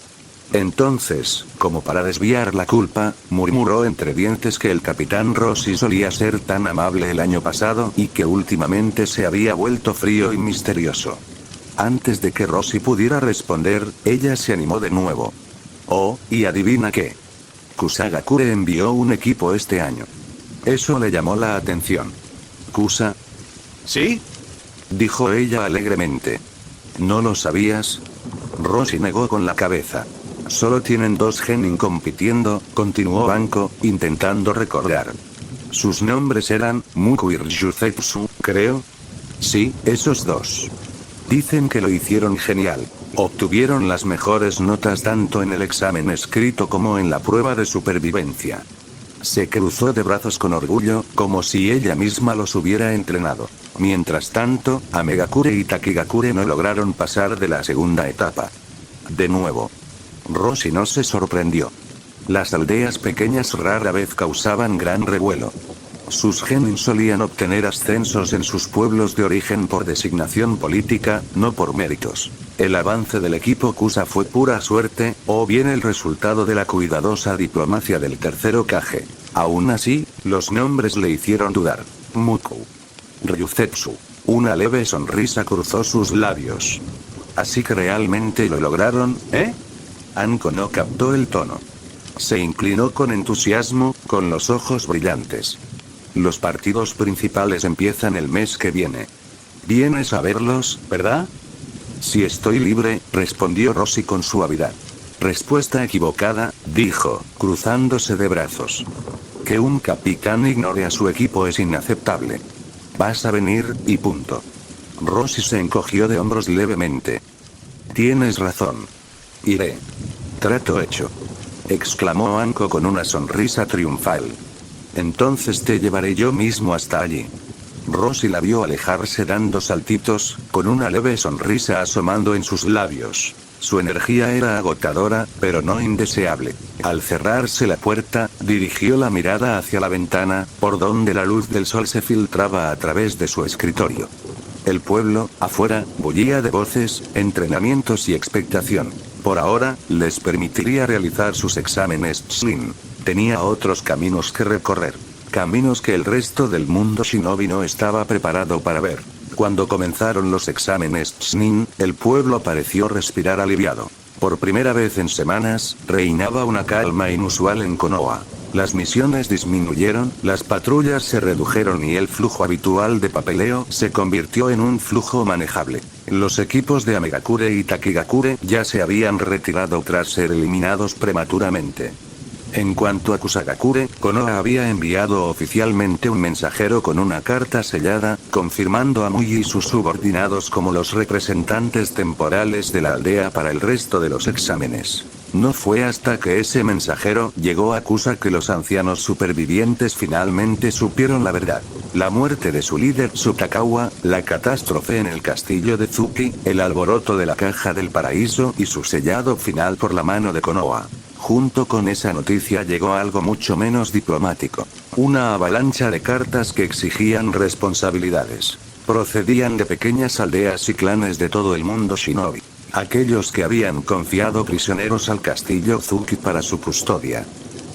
Entonces, como para desviar la culpa, murmuró entre dientes que el capitán Roshi solía ser tan amable el año pasado y que últimamente se había vuelto frío y misterioso. Antes de que Roshi pudiera responder, ella se animó de nuevo. Oh, y adivina qué. Kusagakure envió un equipo este año. Eso le llamó la atención. ¿Kusa? ¿Sí? Dijo ella alegremente. ¿No lo sabías? Roshi negó con la cabeza. Solo tienen 2 genin compitiendo, continuó Anko, intentando recordar. Sus nombres eran Muku y Ryuzetsu, creo. Sí, esos 2. Dicen que lo hicieron genial. Obtuvieron las mejores notas tanto en el examen escrito como en la prueba de supervivencia. Se cruzó de brazos con orgullo, como si ella misma los hubiera entrenado. Mientras tanto, Amegakure y Takigakure no lograron pasar de la segunda etapa. De nuevo. Roshi no se sorprendió. Las aldeas pequeñas rara vez causaban gran revuelo. Sus genin solían obtener ascensos en sus pueblos de origen por designación política, no por méritos. El avance del equipo Kusa fue pura suerte, o bien el resultado de la cuidadosa diplomacia del tercero Kage. Aún así, los nombres le hicieron dudar. Mukou. Ryuzetsu. Una leve sonrisa cruzó sus labios. Así que realmente lo lograron, ¿eh? Anko no captó el tono. Se inclinó con entusiasmo, con los ojos brillantes. Los partidos principales empiezan el mes que viene. Vienes a verlos, ¿verdad? Si estoy libre, respondió Rossi con suavidad. Respuesta equivocada, dijo, cruzándose de brazos. Que un capitán ignore a su equipo es inaceptable. Vas a venir, y punto. Rossi se encogió de hombros levemente. Tienes razón. Iré. Trato hecho. Exclamó Anko con una sonrisa triunfal. Entonces te llevaré yo mismo hasta allí. Rossi la vio alejarse dando saltitos, con una leve sonrisa asomando en sus labios. Su energía era agotadora, pero no indeseable. Al cerrarse la puerta, dirigió la mirada hacia la ventana, por donde la luz del sol se filtraba a través de su escritorio. El pueblo, afuera, bullía de voces, entrenamientos y expectación. Por ahora, les permitiría realizar sus exámenes Chunin. Tenía otros caminos que recorrer. Caminos que el resto del mundo shinobi no estaba preparado para ver. Cuando comenzaron los exámenes Chunin, el pueblo pareció respirar aliviado. Por primera vez en semanas, reinaba una calma inusual en Konoha. Las misiones disminuyeron, las patrullas se redujeron y el flujo habitual de papeleo se convirtió en un flujo manejable. Los equipos de Amegakure y Takigakure ya se habían retirado tras ser eliminados prematuramente. En cuanto a Kusagakure, Konoha había enviado oficialmente un mensajero con una carta sellada, confirmando a Mui y sus subordinados como los representantes temporales de la aldea para el resto de los exámenes. No fue hasta que ese mensajero llegó a Kusa que los ancianos supervivientes finalmente supieron la verdad. La muerte de su líder Tsutakawa, la catástrofe en el castillo de Tsuki, el alboroto de la caja del paraíso y su sellado final por la mano de Konoha. Junto con esa noticia llegó algo mucho menos diplomático. Una avalancha de cartas que exigían responsabilidades. Procedían de pequeñas aldeas y clanes de todo el mundo shinobi. Aquellos que habían confiado prisioneros al castillo Tsuki para su custodia.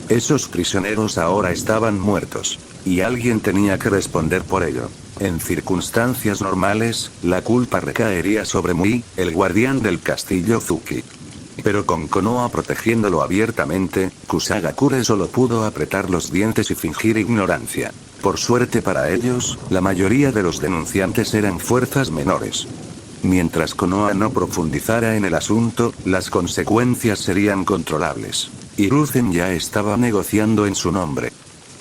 Esos prisioneros ahora estaban muertos. Y alguien tenía que responder por ello. En circunstancias normales, la culpa recaería sobre Mui, el guardián del castillo Tsuki. Pero con Konoha protegiéndolo abiertamente, Kusagakure solo pudo apretar los dientes y fingir ignorancia. Por suerte para ellos, la mayoría de los denunciantes eran fuerzas menores. Mientras Konoha no profundizara en el asunto, las consecuencias serían controlables. Hiruzen ya estaba negociando en su nombre.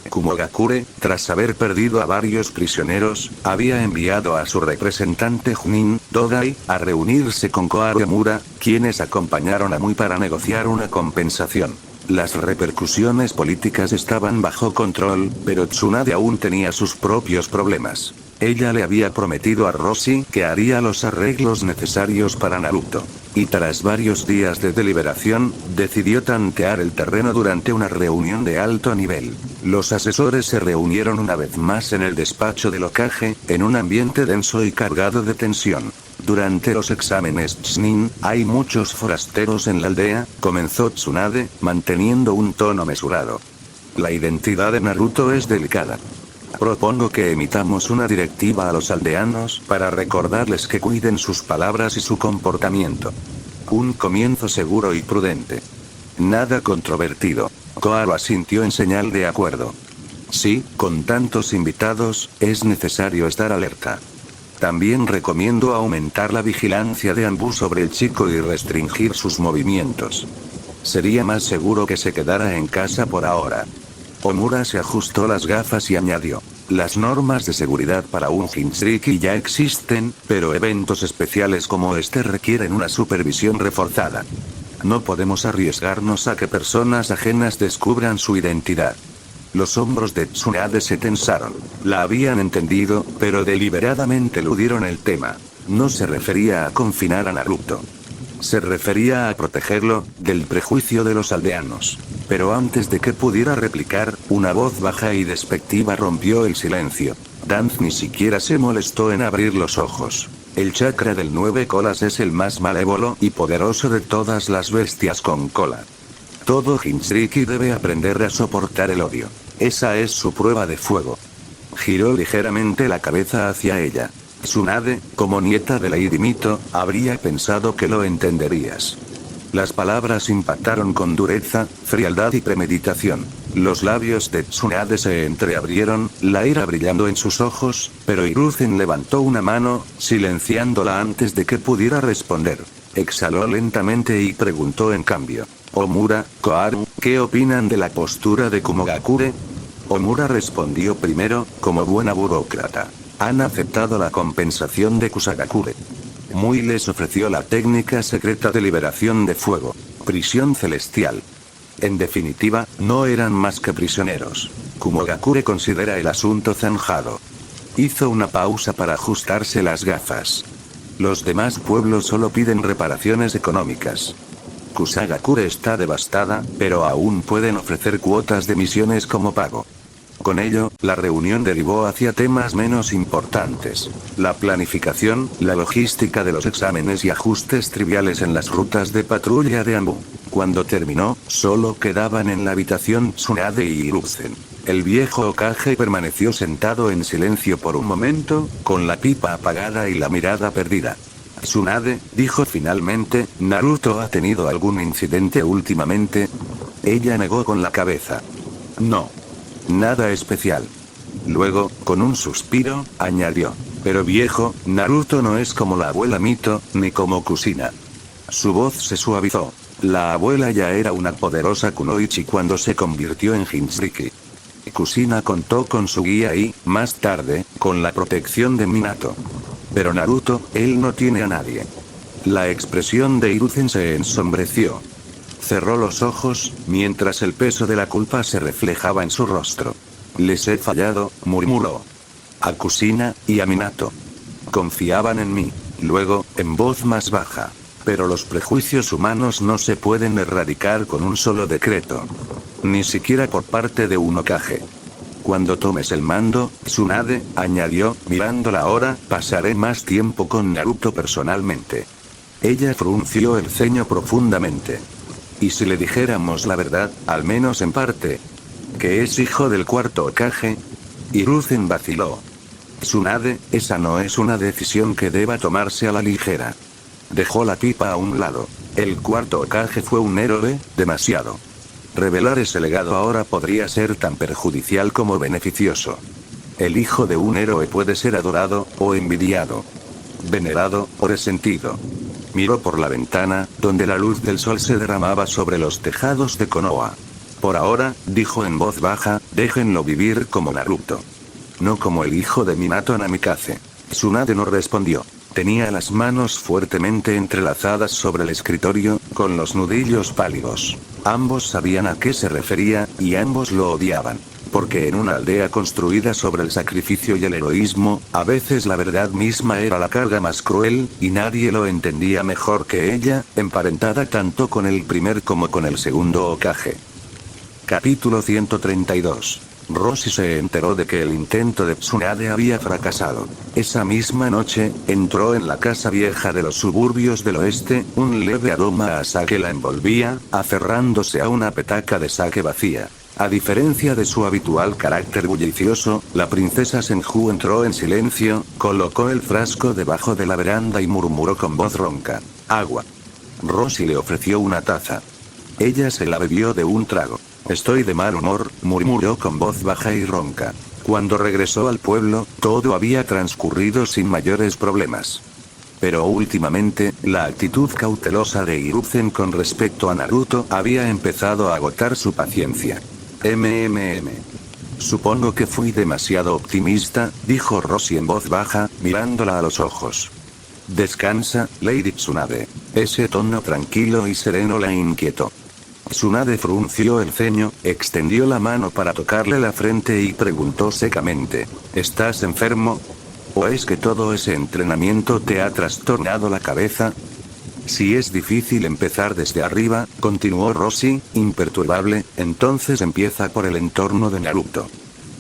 Kumogakure, tras haber perdido a varios prisioneros, había enviado a su representante Junin, Dodai, a reunirse con Koharu Yamura, quienes acompañaron a Mui para negociar una compensación. Las repercusiones políticas estaban bajo control, pero Tsunade aún tenía sus propios problemas. Ella le había prometido a Rossi que haría los arreglos necesarios para Naruto. Y tras varios días de deliberación, decidió tantear el terreno durante una reunión de alto nivel. Los asesores se reunieron una vez más en el despacho del Hokage, en un ambiente denso y cargado de tensión. Durante los exámenes Chunin, hay muchos forasteros en la aldea, comenzó Tsunade, manteniendo un tono mesurado. La identidad de Naruto es delicada. Propongo que emitamos una directiva a los aldeanos para recordarles que cuiden sus palabras y su comportamiento. Un comienzo seguro y prudente. Nada controvertido. Koharu asintió en señal de acuerdo. Sí, con tantos invitados, es necesario estar alerta. También recomiendo aumentar la vigilancia de Anbu sobre el chico y restringir sus movimientos. Sería más seguro que se quedara en casa por ahora. Omura se ajustó las gafas y añadió. Las normas de seguridad para un Jinchuriki ya existen, pero eventos especiales como este requieren una supervisión reforzada. No podemos arriesgarnos a que personas ajenas descubran su identidad. Los hombros de Tsunade se tensaron. La habían entendido, pero deliberadamente eludieron el tema. No se refería a confinar a Naruto. Se refería a protegerlo del prejuicio de los aldeanos. Pero antes de que pudiera replicar, una voz baja y despectiva rompió el silencio. Danz ni siquiera se molestó en abrir los ojos. El chakra del 9 colas es el más malévolo y poderoso de todas las bestias con cola. Todo Jinchuriki debe aprender a soportar el odio. Esa es su prueba de fuego. Giró ligeramente la cabeza hacia ella. Tsunade, como nieta de Lady Mito, habría pensado que lo entenderías. Las palabras impactaron con dureza, frialdad y premeditación. Los labios de Tsunade se entreabrieron, la ira brillando en sus ojos, pero Hiruzen levantó una mano, silenciándola antes de que pudiera responder. Exhaló lentamente y preguntó en cambio: Omura, Koharu, ¿qué opinan de la postura de Kumogakure? Omura respondió primero, como buena burócrata. Han aceptado la compensación de Kusagakure. Mui les ofreció la técnica secreta de liberación de fuego. Prisión celestial. En definitiva, no eran más que prisioneros. Kumogakure considera el asunto zanjado. Hizo una pausa para ajustarse las gafas. Los demás pueblos solo piden reparaciones económicas. Kusagakure está devastada, pero aún pueden ofrecer cuotas de misiones como pago. Con ello, la reunión derivó hacia temas menos importantes. La planificación, la logística de los exámenes y ajustes triviales en las rutas de patrulla de Anbu. Cuando terminó, solo quedaban en la habitación Tsunade y Hiruzen. El viejo Hokage permaneció sentado en silencio por un momento, con la pipa apagada y la mirada perdida. Tsunade, dijo finalmente, ¿Naruto ha tenido algún incidente últimamente? Ella negó con la cabeza. No. Nada especial. Luego, con un suspiro, añadió: pero viejo, Naruto no es como la abuela Mito, ni como Kushina. Su voz se suavizó. La abuela ya era una poderosa kunoichi cuando se convirtió en Jinchuriki. Kushina contó con su guía y, más tarde, con la protección de Minato. Pero Naruto, él no tiene a nadie. La expresión de Hiruzen se ensombreció. Cerró los ojos, mientras el peso de la culpa se reflejaba en su rostro. Les he fallado, murmuró. A Kushina, y a Minato. Confiaban en mí. Luego, en voz más baja. Pero los prejuicios humanos no se pueden erradicar con un solo decreto. Ni siquiera por parte de un Hokage. Cuando tomes el mando, Tsunade, añadió, mirando la hora, pasaré más tiempo con Naruto personalmente. Ella frunció el ceño profundamente. ¿Y si le dijéramos la verdad, al menos en parte? ¿Que es hijo del cuarto Hokage? Hiruzen vaciló. Tsunade, esa no es una decisión que deba tomarse a la ligera. Dejó la pipa a un lado. El cuarto Hokage fue un héroe, demasiado. Revelar ese legado ahora podría ser tan perjudicial como beneficioso. El hijo de un héroe puede ser adorado, o envidiado. Venerado, o resentido. Miró por la ventana, donde la luz del sol se derramaba sobre los tejados de Konoha. Por ahora, dijo en voz baja, déjenlo vivir como Naruto. No como el hijo de Minato Namikaze. Tsunade no respondió. Tenía las manos fuertemente entrelazadas sobre el escritorio, con los nudillos pálidos. Ambos sabían a qué se refería, y ambos lo odiaban. Porque en una aldea construida sobre el sacrificio y el heroísmo, a veces la verdad misma era la carga más cruel, y nadie lo entendía mejor que ella, emparentada tanto con el primer como con el segundo Hokage. Capítulo 132. Roshi se enteró de que el intento de Tsunade había fracasado. Esa misma noche, entró en la casa vieja de los suburbios del oeste, un leve aroma a sake la envolvía, aferrándose a una petaca de sake vacía. A diferencia de su habitual carácter bullicioso, la princesa Senju entró en silencio, colocó el frasco debajo de la veranda y murmuró con voz ronca: agua. Roshi le ofreció una taza. Ella se la bebió de un trago. Estoy de mal humor, murmuró con voz baja y ronca. Cuando regresó al pueblo, todo había transcurrido sin mayores problemas. Pero últimamente, la actitud cautelosa de Hiruzen con respecto a Naruto había empezado a agotar su paciencia. Supongo que fui demasiado optimista, dijo Roshi en voz baja, mirándola a los ojos. Descansa, Lady Tsunade. Ese tono tranquilo y sereno la inquietó. Tsunade frunció el ceño, extendió la mano para tocarle la frente y preguntó secamente: ¿estás enfermo? ¿O es que todo ese entrenamiento te ha trastornado la cabeza? Si es difícil empezar desde arriba, continuó Roshi, imperturbable, entonces empieza por el entorno de Naruto.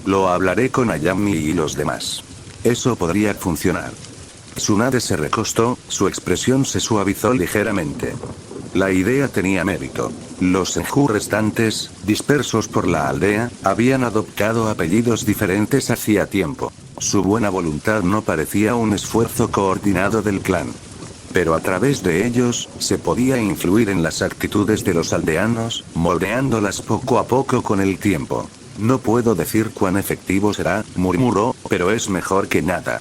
Lo hablaré con Ayami y los demás. Eso podría funcionar. Tsunade se recostó, su expresión se suavizó ligeramente. La idea tenía mérito. Los Senju restantes, dispersos por la aldea, habían adoptado apellidos diferentes hacía tiempo. Su buena voluntad no parecía un esfuerzo coordinado del clan. Pero a través de ellos, se podía influir en las actitudes de los aldeanos, moldeándolas poco a poco con el tiempo. No puedo decir cuán efectivo será, murmuró, pero es mejor que nada.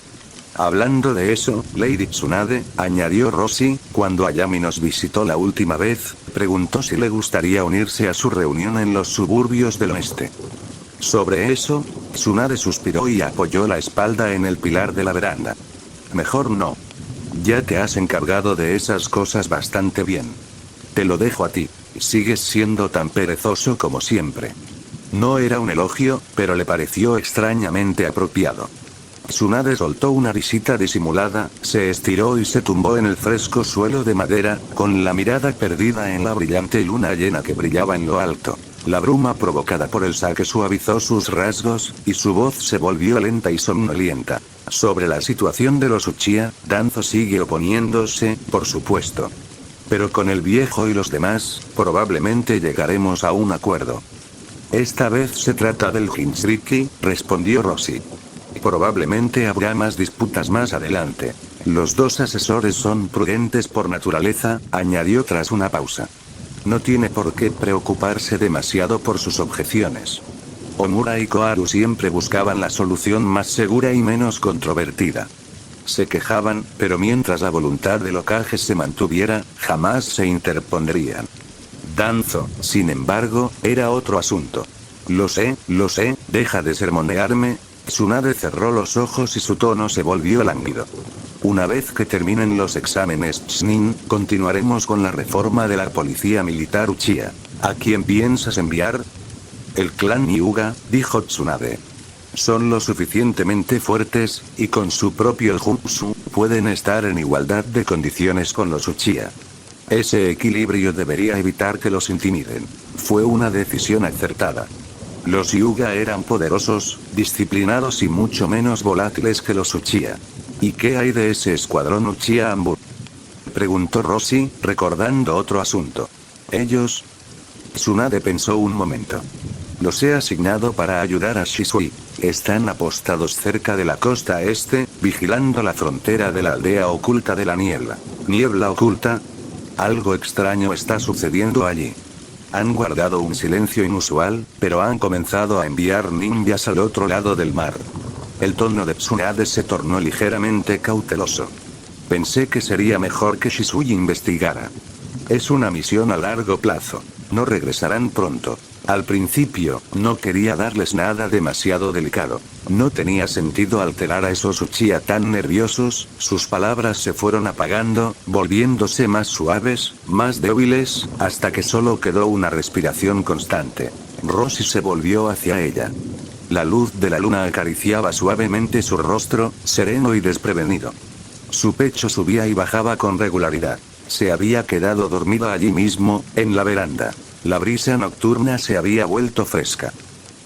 Hablando de eso, Lady Tsunade, añadió Roshi, cuando Ayami nos visitó la última vez, preguntó si le gustaría unirse a su reunión en los suburbios del oeste. Sobre eso, Tsunade suspiró y apoyó la espalda en el pilar de la veranda. Mejor no. Ya te has encargado de esas cosas bastante bien. Te lo dejo a ti. Sigues siendo tan perezoso como siempre. No era un elogio, pero le pareció extrañamente apropiado. Tsunade soltó una risita disimulada, se estiró y se tumbó en el fresco suelo de madera, con la mirada perdida en la brillante luna llena que brillaba en lo alto. La bruma provocada por el sake suavizó sus rasgos, y su voz se volvió lenta y somnolienta. Sobre la situación de los Uchiha, Danzo sigue oponiéndose, por supuesto. Pero con el viejo y los demás, probablemente llegaremos a un acuerdo. Esta vez se trata del Jinchuriki, respondió Roshi. Probablemente habrá más disputas más adelante. Los dos asesores son prudentes por naturaleza, añadió tras una pausa. No tiene por qué preocuparse demasiado por sus objeciones. Omura y Koharu siempre buscaban la solución más segura y menos controvertida. Se quejaban, pero mientras la voluntad del Hokage se mantuviera, jamás se interpondrían. Danzo, sin embargo, era otro asunto. Lo sé, deja de sermonearme. Tsunade cerró los ojos y su tono se volvió lánguido. Una vez que terminen los exámenes Chunin, continuaremos con la reforma de la policía militar Uchiha. ¿A quién piensas enviar? El clan Hyuga, dijo Tsunade. Son lo suficientemente fuertes, y con su propio jutsu, pueden estar en igualdad de condiciones con los Uchiha. Ese equilibrio debería evitar que los intimiden. Fue una decisión acertada. Los Hyuga eran poderosos, disciplinados y mucho menos volátiles que los Uchiha. ¿Y qué hay de ese escuadrón Uchiha Anbu? Preguntó Roshi, recordando otro asunto. Ellos... Tsunade pensó un momento. Los he asignado para ayudar a Shisui. Están apostados cerca de la costa este, vigilando la frontera de la aldea oculta de la niebla. ¿Niebla oculta? Algo extraño está sucediendo allí. Han guardado un silencio inusual, pero han comenzado a enviar ninjas al otro lado del mar. El tono de Tsunade se tornó ligeramente cauteloso. Pensé que sería mejor que Shisui investigara. Es una misión a largo plazo. No regresarán pronto. Al principio, no quería darles nada demasiado delicado. No tenía sentido alterar a esos Uchiha tan nerviosos, sus palabras se fueron apagando, volviéndose más suaves, más débiles, hasta que solo quedó una respiración constante. Roshi se volvió hacia ella. La luz de la luna acariciaba suavemente su rostro, sereno y desprevenido. Su pecho subía y bajaba con regularidad. Se había quedado dormida allí mismo, en la veranda. La brisa nocturna se había vuelto fresca.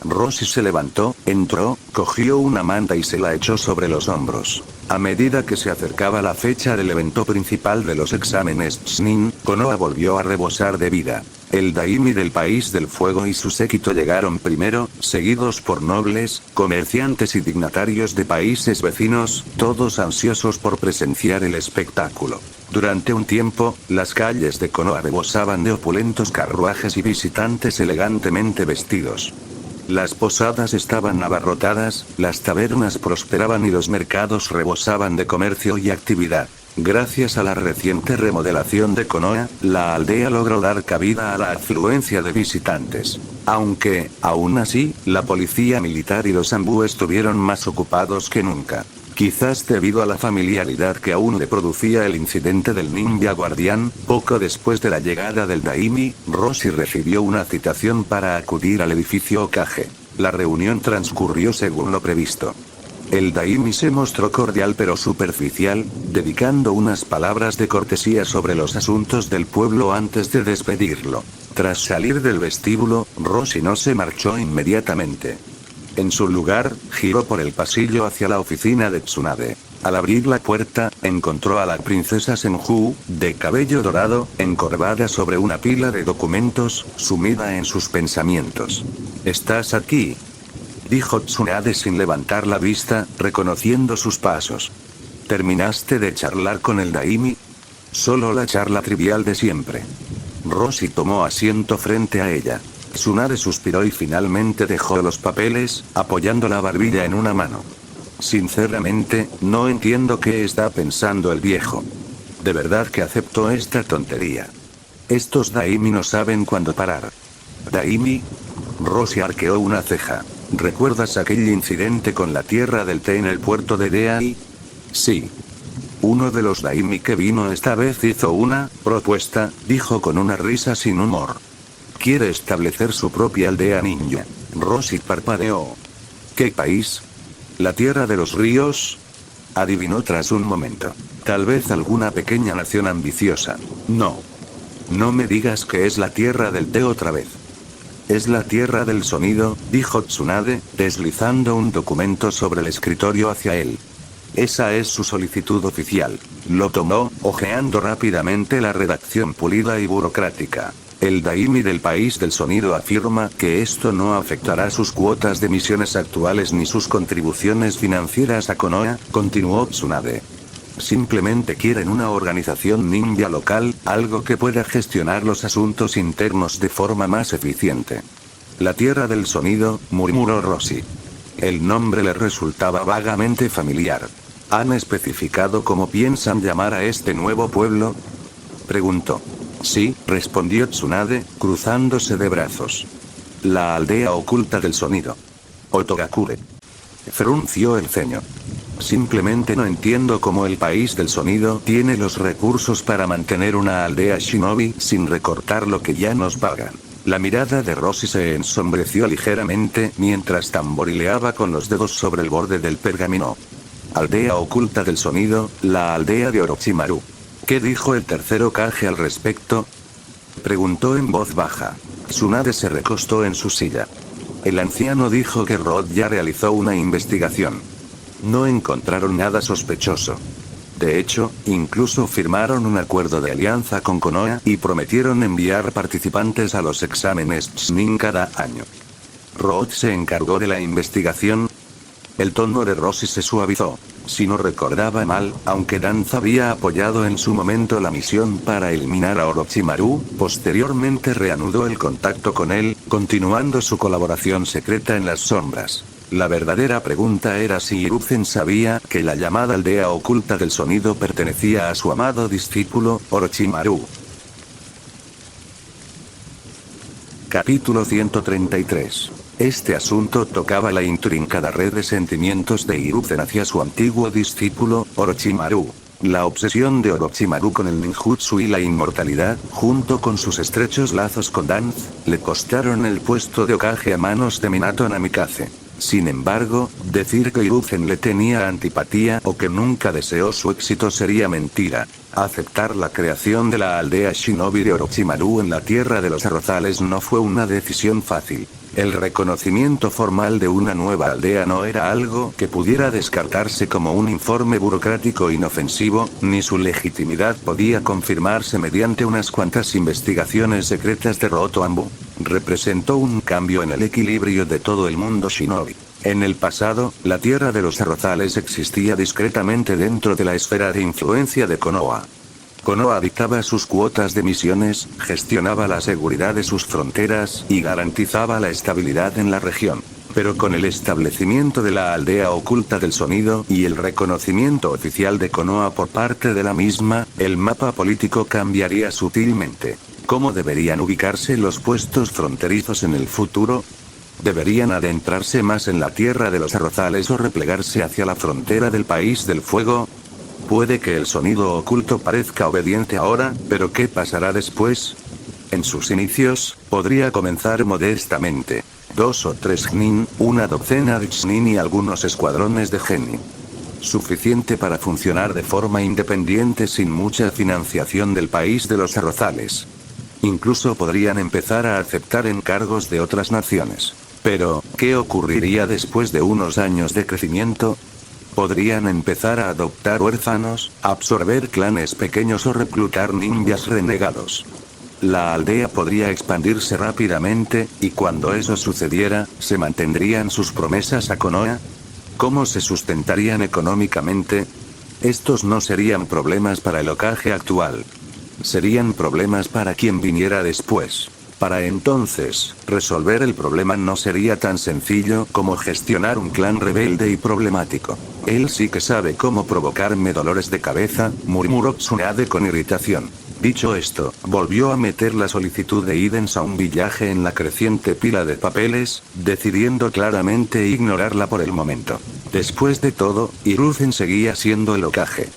Roshi se levantó, entró, cogió una manta y se la echó sobre los hombros. A medida que se acercaba la fecha del evento principal de los exámenes Chunin, Konoha volvió a rebosar de vida. El daimi del país del fuego y su séquito llegaron primero, seguidos por nobles, comerciantes y dignatarios de países vecinos, todos ansiosos por presenciar el espectáculo. Durante un tiempo, las calles de Konoha rebosaban de opulentos carruajes y visitantes elegantemente vestidos. Las posadas estaban abarrotadas, las tabernas prosperaban y los mercados rebosaban de comercio y actividad. Gracias a la reciente remodelación de Konoha, la aldea logró dar cabida a la afluencia de visitantes. Aunque, aún así, la policía militar y los Anbu estuvieron más ocupados que nunca. Quizás debido a la familiaridad que aún le producía el incidente del ninja guardián, poco después de la llegada del daimi, Roshi recibió una citación para acudir al edificio Hokage. La reunión transcurrió según lo previsto. El Daimi se mostró cordial pero superficial, dedicando unas palabras de cortesía sobre los asuntos del pueblo antes de despedirlo. Tras salir del vestíbulo, Roshi no se marchó inmediatamente. En su lugar, giró por el pasillo hacia la oficina de Tsunade. Al abrir la puerta, encontró a la princesa Senju, de cabello dorado, encorvada sobre una pila de documentos, sumida en sus pensamientos. «¿Estás aquí?», dijo Tsunade sin levantar la vista, reconociendo sus pasos. «¿Terminaste de charlar con el Daimi?». «Solo la charla trivial de siempre». Roshi tomó asiento frente a ella. Tsunade suspiró y finalmente dejó los papeles, apoyando la barbilla en una mano. «Sinceramente, no entiendo qué está pensando el viejo. De verdad que acepto esta tontería. Estos Daimi no saben cuándo parar». «¿Daimi?». Roshi arqueó una ceja. «¿Recuerdas aquel incidente con la tierra del té en el puerto de Deai?». «Sí». «Uno de los Daimi que vino esta vez hizo una propuesta», dijo con una risa sin humor. «Quiere establecer su propia aldea ninja». Roshi parpadeó. «¿Qué país?». «La tierra de los ríos». Adivinó tras un momento. «Tal vez alguna pequeña nación ambiciosa». «No. No me digas que es la tierra del té otra vez». «Es la tierra del sonido», dijo Tsunade, deslizando un documento sobre el escritorio hacia él. «Esa es su solicitud oficial». Lo tomó, hojeando rápidamente la redacción pulida y burocrática. «El Daimi del país del sonido afirma que esto no afectará sus cuotas de misiones actuales ni sus contribuciones financieras a Konoha», continuó Tsunade. «Simplemente quieren una organización ninja local, algo que pueda gestionar los asuntos internos de forma más eficiente». «La tierra del sonido», murmuró Roshi. El nombre le resultaba vagamente familiar. «¿Han especificado cómo piensan llamar a este nuevo pueblo?», preguntó. «Sí», respondió Tsunade, cruzándose de brazos. «La aldea oculta del sonido». «Otogakure». Frunció el ceño. «Simplemente no entiendo cómo el país del sonido tiene los recursos para mantener una aldea shinobi sin recortar lo que ya nos pagan». La mirada de Roshi se ensombreció ligeramente mientras tamborileaba con los dedos sobre el borde del pergamino. «Aldea oculta del sonido, la aldea de Orochimaru». «¿Qué dijo el tercer Hokage al respecto?», preguntó en voz baja. Tsunade se recostó en su silla. El anciano dijo que Rod ya realizó una investigación. No encontraron nada sospechoso. De hecho, incluso firmaron un acuerdo de alianza con Konoha y prometieron enviar participantes a los exámenes Chunin cada año. ¿Rod se encargó de la investigación?». El tono de Roshi se suavizó. Si no recordaba mal, aunque Danza había apoyado en su momento la misión para eliminar a Orochimaru, posteriormente reanudó el contacto con él, continuando su colaboración secreta en las sombras. La verdadera pregunta era si Hiruzen sabía que la llamada aldea oculta del sonido pertenecía a su amado discípulo, Orochimaru. Capítulo 133. Este asunto tocaba la intrincada red de sentimientos de Hiruzen hacia su antiguo discípulo, Orochimaru. La obsesión de Orochimaru con el ninjutsu y la inmortalidad, junto con sus estrechos lazos con Danza, le costaron el puesto de Hokage a manos de Minato Namikaze. Sin embargo, decir que Hiruzen le tenía antipatía o que nunca deseó su éxito sería mentira. Aceptar la creación de la aldea shinobi de Orochimaru en la tierra de los arrozales no fue una decisión fácil. El reconocimiento formal de una nueva aldea no era algo que pudiera descartarse como un informe burocrático inofensivo, ni su legitimidad podía confirmarse mediante unas cuantas investigaciones secretas de Roto Ambu. Representó un cambio en el equilibrio de todo el mundo shinobi. En el pasado, la tierra de los arrozales existía discretamente dentro de la esfera de influencia de Konoha. Konoha dictaba sus cuotas de misiones, gestionaba la seguridad de sus fronteras y garantizaba la estabilidad en la región. Pero con el establecimiento de la aldea oculta del sonido y el reconocimiento oficial de Konoha por parte de la misma, el mapa político cambiaría sutilmente. ¿Cómo deberían ubicarse los puestos fronterizos en el futuro? ¿Deberían adentrarse más en la tierra de los arrozales o replegarse hacia la frontera del país del fuego? Puede que el sonido oculto parezca obediente ahora, pero ¿qué pasará después? En sus inicios, podría comenzar modestamente. 2 o 3 Gnin, una docena de Xnin y algunos escuadrones de Geni. Suficiente para funcionar de forma independiente sin mucha financiación del país de los arrozales. Incluso podrían empezar a aceptar encargos de otras naciones. Pero, ¿qué ocurriría después de unos años de crecimiento? Podrían empezar a adoptar huérfanos, absorber clanes pequeños o reclutar ninjas renegados. La aldea podría expandirse rápidamente, y cuando eso sucediera, ¿se mantendrían sus promesas a Konoha? ¿Cómo se sustentarían económicamente? Estos no serían problemas para el Hokage actual. Serían problemas para quien viniera después. Para entonces, resolver el problema no sería tan sencillo como gestionar un clan rebelde y problemático. Él sí que sabe cómo provocarme dolores de cabeza, murmuró Tsunade con irritación. Dicho esto, volvió a meter la solicitud de Idens a un villaje en la creciente pila de papeles, decidiendo claramente ignorarla por el momento. Después de todo, Hiruzen seguía siendo el Hokage.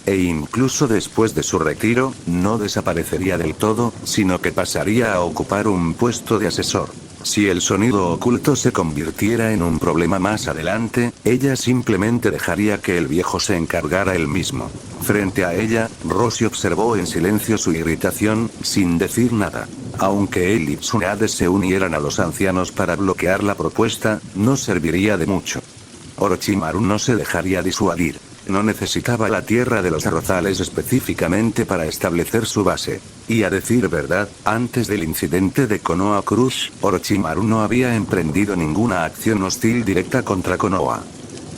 E incluso después de su retiro, no desaparecería del todo, sino que pasaría a ocupar un puesto de asesor. Si el sonido oculto se convirtiera en un problema más adelante, ella simplemente dejaría que el viejo se encargara él mismo. Frente a ella, Roshi observó en silencio su irritación, sin decir nada. Aunque él y Tsunade se unieran a los ancianos para bloquear la propuesta, no serviría de mucho. Orochimaru no se dejaría disuadir. No necesitaba la tierra de los arrozales específicamente para establecer su base. Y a decir verdad, antes del incidente de Konoha Crush, Orochimaru no había emprendido ninguna acción hostil directa contra Konoha.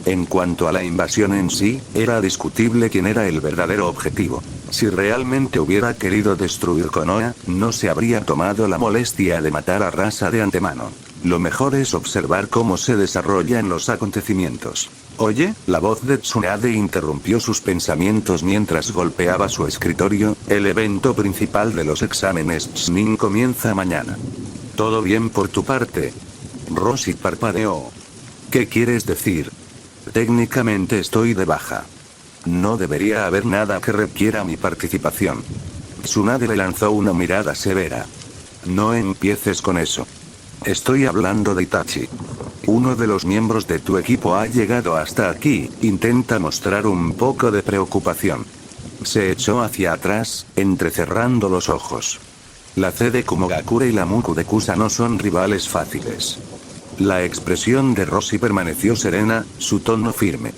En cuanto a la invasión en sí, era discutible quién era el verdadero objetivo. Si realmente hubiera querido destruir Konoha, no se habría tomado la molestia de matar a Rasa de antemano. Lo mejor es observar cómo se desarrollan los acontecimientos. Oye, la voz de Tsunade interrumpió sus pensamientos mientras golpeaba su escritorio. El evento principal de los exámenes Chunin comienza mañana. ¿Todo bien por tu parte? Roshi parpadeó. ¿Qué quieres decir? Técnicamente estoy de baja. No debería haber nada que requiera mi participación. Tsunade le lanzó una mirada severa. No empieces con eso. Estoy hablando de Itachi. Uno de los miembros de tu equipo ha llegado hasta aquí, intenta mostrar un poco de preocupación. Se echó hacia atrás, entrecerrando los ojos. La C de Kumogakure y la Muku de Kusa no son rivales fáciles. La expresión de Roshi permaneció serena, su tono firme.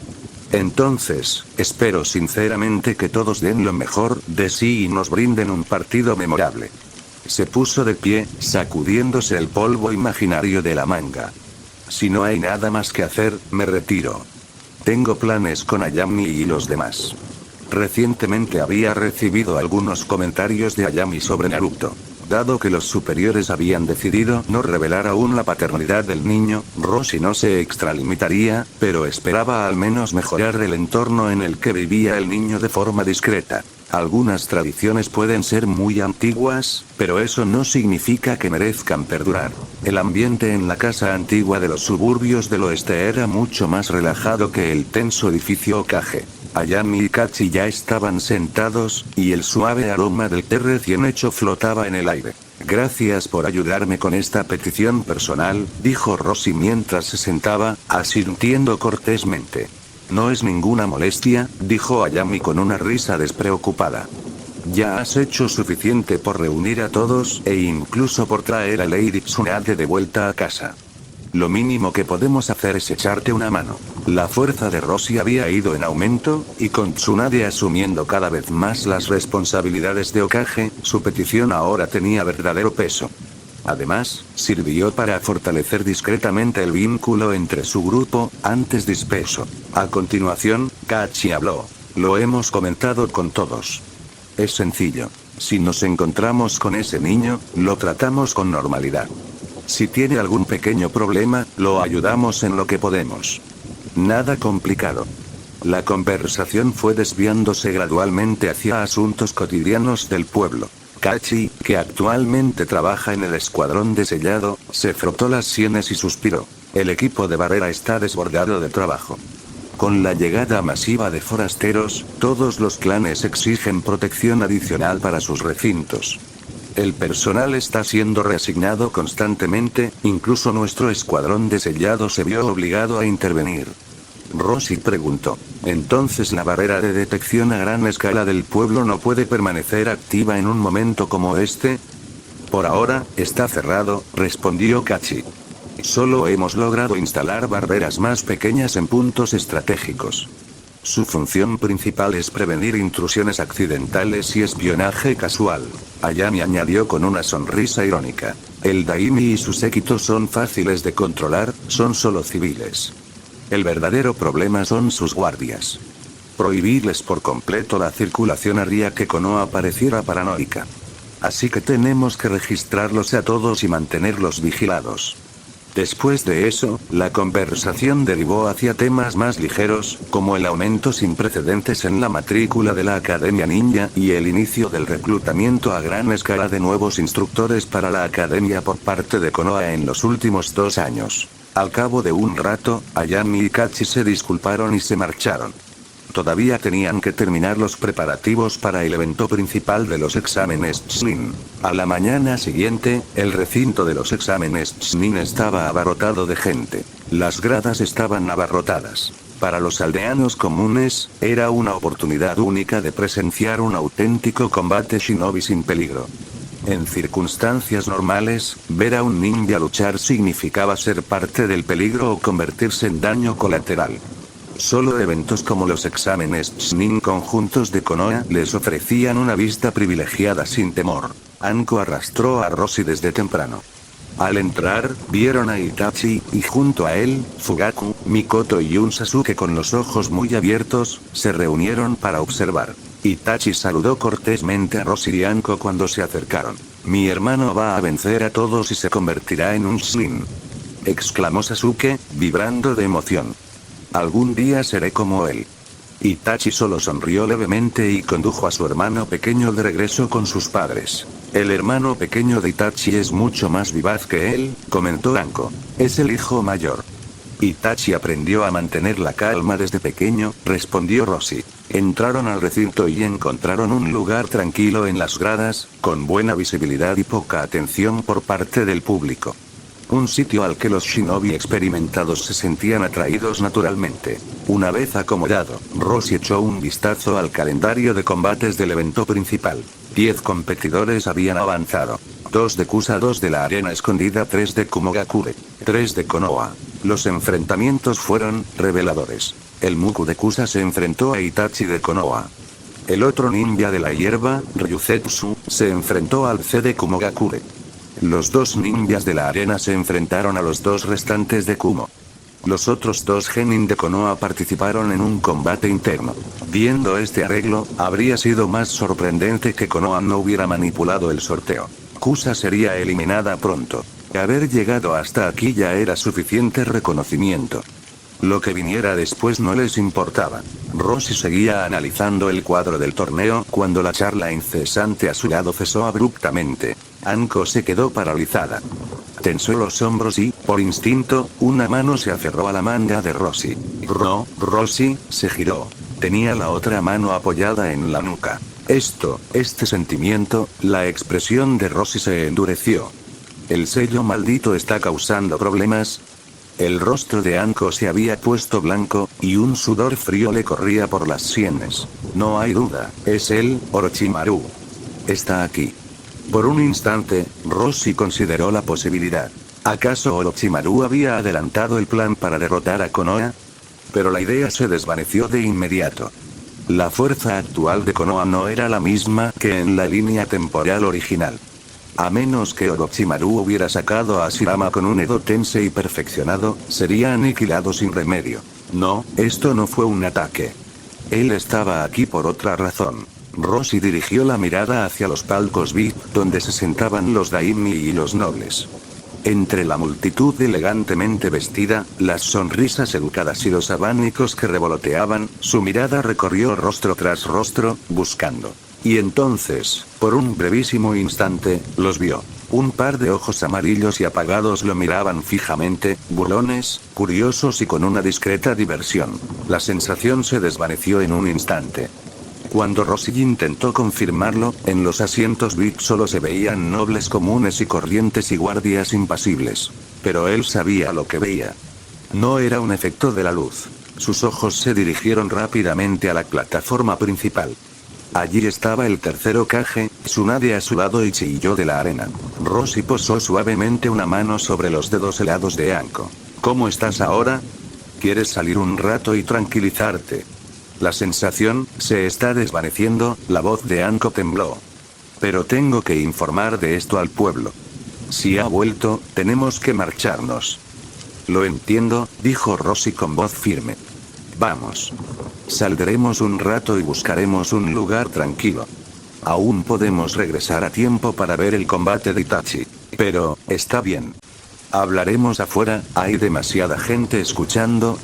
Entonces, espero sinceramente que todos den lo mejor de sí y nos brinden un partido memorable. Se puso de pie, sacudiéndose el polvo imaginario de la manga. Si no hay nada más que hacer, me retiro. Tengo planes con Ayami y los demás. Recientemente había recibido algunos comentarios de Ayami sobre Naruto. Dado que los superiores habían decidido no revelar aún la paternidad del niño, Roshi no se extralimitaría, pero esperaba al menos mejorar el entorno en el que vivía el niño de forma discreta. Algunas tradiciones pueden ser muy antiguas, pero eso no significa que merezcan perdurar. El ambiente en la casa antigua de los suburbios del oeste era mucho más relajado que el tenso edificio Hokage. Ayami y Kachi ya estaban sentados, y el suave aroma del té recién hecho flotaba en el aire. Gracias por ayudarme con esta petición personal, dijo Roshi mientras se sentaba, asintiendo cortésmente. No es ninguna molestia, dijo Ayami con una risa despreocupada. Ya has hecho suficiente por reunir a todos, e incluso por traer a Lady Tsunade de vuelta a casa. Lo mínimo que podemos hacer es echarte una mano. La fuerza de Roshi había ido en aumento, y con Tsunade asumiendo cada vez más las responsabilidades de Hokage, su petición ahora tenía verdadero peso. Además, sirvió para fortalecer discretamente el vínculo entre su grupo, antes disperso. A continuación, Kachi habló. Lo hemos comentado con todos. Es sencillo. Si nos encontramos con ese niño, lo tratamos con normalidad. Si tiene algún pequeño problema, lo ayudamos en lo que podemos. Nada complicado. La conversación fue desviándose gradualmente hacia asuntos cotidianos del pueblo. Kachi, que actualmente trabaja en el escuadrón de sellado, se frotó las sienes y suspiró. El equipo de barrera está desbordado de trabajo. Con la llegada masiva de forasteros, todos los clanes exigen protección adicional para sus recintos. El personal está siendo reasignado constantemente, incluso nuestro escuadrón de sellado se vio obligado a intervenir. Rossi preguntó. Entonces la barrera de detección a gran escala del pueblo no puede permanecer activa en un momento como este. Por ahora, está cerrado, respondió Kachi. Solo hemos logrado instalar barreras más pequeñas en puntos estratégicos. Su función principal es prevenir intrusiones accidentales y espionaje casual. Ayami añadió con una sonrisa irónica. El Daimi y su séquito son fáciles de controlar, son solo civiles. El verdadero problema son sus guardias. Prohibirles por completo la circulación haría que Konoha pareciera paranoica. Así que tenemos que registrarlos a todos y mantenerlos vigilados. Después de eso, la conversación derivó hacia temas más ligeros, como el aumento sin precedentes en la matrícula de la Academia Ninja y el inicio del reclutamiento a gran escala de nuevos instructores para la Academia por parte de Konoha en los últimos 2 años. Al cabo de un rato, Ayami y Kachi se disculparon y se marcharon. Todavía tenían que terminar los preparativos para el evento principal de los exámenes Chunin. A la mañana siguiente, el recinto de los exámenes Chunin estaba abarrotado de gente. Las gradas estaban abarrotadas. Para los aldeanos comunes, era una oportunidad única de presenciar un auténtico combate shinobi sin peligro. En circunstancias normales, ver a un ninja luchar significaba ser parte del peligro o convertirse en daño colateral. Solo eventos como los exámenes Chunin conjuntos de Konoha les ofrecían una vista privilegiada sin temor. Anko arrastró a Rossi desde temprano. Al entrar, vieron a Itachi, y junto a él, Fugaku, Mikoto y un Sasuke con los ojos muy abiertos, se reunieron para observar. Itachi saludó cortésmente a Rossi y Anko cuando se acercaron. Mi hermano va a vencer a todos y se convertirá en un Chunin, exclamó Sasuke, vibrando de emoción. Algún día seré como él. Itachi solo sonrió levemente y condujo a su hermano pequeño de regreso con sus padres. El hermano pequeño de Itachi es mucho más vivaz que él, comentó Anko. Es el hijo mayor. Itachi aprendió a mantener la calma desde pequeño, respondió Rossi. Entraron al recinto y encontraron un lugar tranquilo en las gradas, con buena visibilidad y poca atención por parte del público. Un sitio al que los shinobi experimentados se sentían atraídos naturalmente. Una vez acomodado, Rossi echó un vistazo al calendario de combates del evento principal. 10 competidores habían avanzado. 2 de Kusa, 2 de la arena escondida, 3 de Kumogakure, 3 de Konoha. Los enfrentamientos fueron reveladores. El Muku de Kusa se enfrentó a Itachi de Konoha. El otro ninja de la hierba, Ryuzetsu, se enfrentó al C de Kumogakure. Los 2 ninjas de la arena se enfrentaron a los 2 restantes de Kumo. Los otros 2 genin de Konoha participaron en un combate interno. Viendo este arreglo, habría sido más sorprendente que Konoha no hubiera manipulado el sorteo. Kusa sería eliminada pronto. Haber llegado hasta aquí ya era suficiente reconocimiento. Lo que viniera después no les importaba. Rossi seguía analizando el cuadro del torneo cuando la charla incesante a su lado cesó abruptamente. Anko se quedó paralizada. Tensó los hombros y, por instinto, una mano se aferró a la manga de Rossi. Rossi se giró. Tenía la otra mano apoyada en la nuca. Este sentimiento, la expresión de Rossi se endureció. ¿El sello maldito está causando problemas? El rostro de Anko se había puesto blanco, y un sudor frío le corría por las sienes. No hay duda, es él, Orochimaru. Está aquí. Por un instante, Rossi consideró la posibilidad. ¿Acaso Orochimaru había adelantado el plan para derrotar a Konoha? Pero la idea se desvaneció de inmediato. La fuerza actual de Konoha no era la misma que en la línea temporal original. A menos que Orochimaru hubiera sacado a Shirama con un Edo Tensei perfeccionado, sería aniquilado sin remedio. No, esto no fue un ataque. Él estaba aquí por otra razón. Rossi dirigió la mirada hacia los palcos VIP, donde se sentaban los daimi y los nobles. Entre la multitud elegantemente vestida, las sonrisas educadas y los abanicos que revoloteaban, su mirada recorrió rostro tras rostro, buscando. Y entonces, por un brevísimo instante, los vio. Un par de ojos amarillos y apagados lo miraban fijamente, burlones, curiosos y con una discreta diversión. La sensación se desvaneció en un instante. Cuando Rosie intentó confirmarlo, en los asientos VIP solo se veían nobles comunes y corrientes y guardias impasibles. Pero él sabía lo que veía. No era un efecto de la luz. Sus ojos se dirigieron rápidamente a la plataforma principal. Allí estaba el tercero Kage, Tsunade a su lado y chilló de la arena. Rosie posó suavemente una mano sobre los dedos helados de Anko. ¿Cómo estás ahora? ¿Quieres salir un rato y tranquilizarte? La sensación se está desvaneciendo, la voz de Anko tembló. Pero tengo que informar de esto al pueblo. Si ha vuelto, tenemos que marcharnos. Lo entiendo, dijo Rosie con voz firme. Vamos. Saldremos un rato y buscaremos un lugar tranquilo. Aún podemos regresar a tiempo para ver el combate de Itachi. Pero, está bien. Hablaremos afuera, hay demasiada gente escuchando.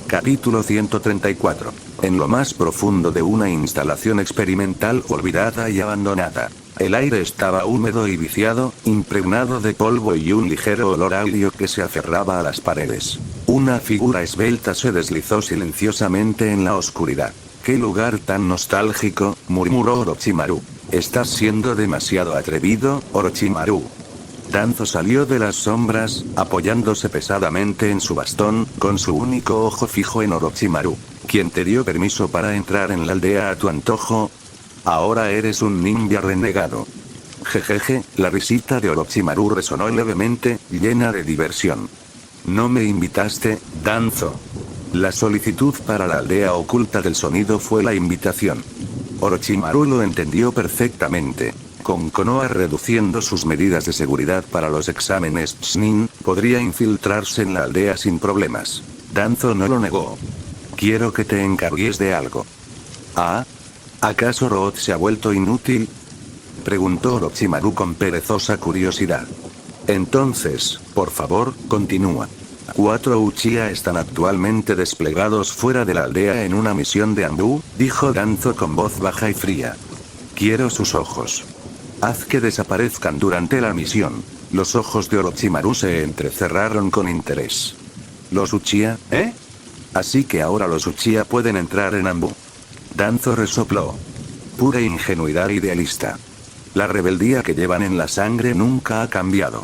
Capítulo 134. En lo más profundo de una instalación experimental olvidada y abandonada. El aire estaba húmedo y viciado, impregnado de polvo y un ligero olor agrio que se aferraba a las paredes. Una figura esbelta se deslizó silenciosamente en la oscuridad. «¡Qué lugar tan nostálgico!», murmuró Orochimaru. «Estás siendo demasiado atrevido, Orochimaru». Danzo salió de las sombras, apoyándose pesadamente en su bastón, con su único ojo fijo en Orochimaru. ¿Quién te dio permiso para entrar en la aldea a tu antojo? Ahora eres un ninja renegado. Jejeje, la risita de Orochimaru resonó levemente, llena de diversión. No me invitaste, Danzo. La solicitud para la aldea oculta del sonido fue la invitación. Orochimaru lo entendió perfectamente. Con Konoha reduciendo sus medidas de seguridad para los exámenes Chunin, podría infiltrarse en la aldea sin problemas. Danzo no lo negó. Quiero que te encargues de algo. ¿Ah? ¿Acaso Root se ha vuelto inútil? Preguntó Orochimaru con perezosa curiosidad. Entonces, por favor, continúa. 4 Uchiha están actualmente desplegados fuera de la aldea en una misión de Anbu, dijo Danzo con voz baja y fría. Quiero sus ojos. Haz que desaparezcan durante la misión. Los ojos de Orochimaru se entrecerraron con interés. ¿Los Uchiha, Así que ahora los Uchiha pueden entrar en Anbu. Danzo resopló. Pura ingenuidad idealista. La rebeldía que llevan en la sangre nunca ha cambiado.